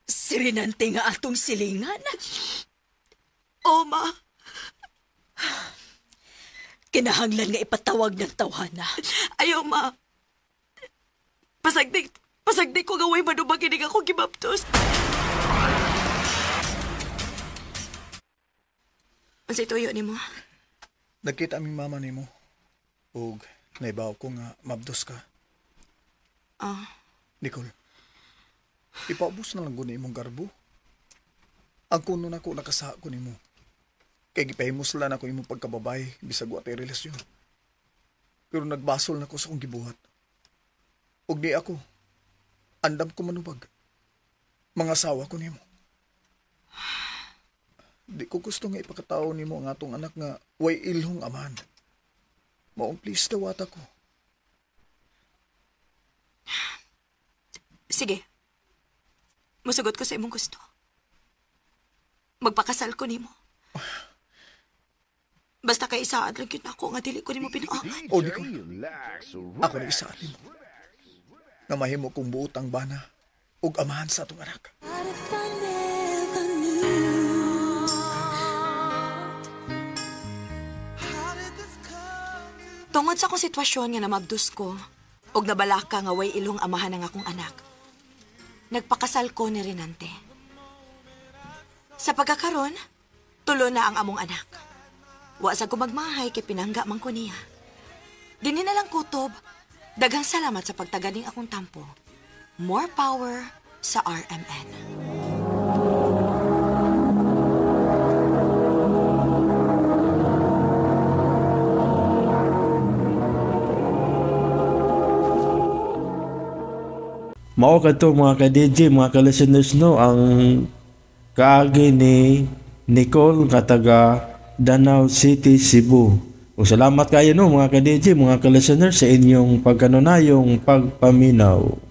Si Renante nga atong silingan. O, ma. Kinahanglan nga ipatawag ng tawhana. Ayaw, ma. Pasagdi ko gaway manubaginig ako gimabtos. Unsay tuyo ni mo? Nakita aming mama nimo. Og naibaw ko nga mabdos ka. Nicole, ipaubos na lang ko ni imong garbo. Ang kuno na ko nakasaha ko nimo. Kaya gipahimos lang ako imong pagkababay bisag wa tay relasyon. Pero nagbasol na ko sa kong gibuhat. Og di ako, andam ko manubag. Mga asawa ko nimo. Di ko gusto nga ipakatao nimo ang atong anak nga way ilhong amahan. Maong please dawat ako. Sige. Musugot ko sa imong gusto. Magpakasal ko nimo. Basta kay isaad lang yun ako nga dili ko nimo pinuangan. O di ko. Ako na isaad nimo. Nga mahimo kong buotang bana ug amahan sa atong anak. Tungod sa akong sitwasyon nga namabdos ko, og nabalaka nga way ilong amahan ng akong anak, nagpakasal ko ni Renante. Sa pagkakaroon, tulo na ang among anak. Wa sa gumagmahay kay pinangga man ko niya. Dini na lang kutob, daghang salamat sa pagtaganing akong tampo. More power sa RMN. Mao kadto mga ka-DJ, mga ka-listeners no, ang kaagi ni Nicole kataga Danau City, Cebu. O salamat kayo no mga ka-DJ, mga ka-listeners sa inyong pagkanunayong pagpaminaw.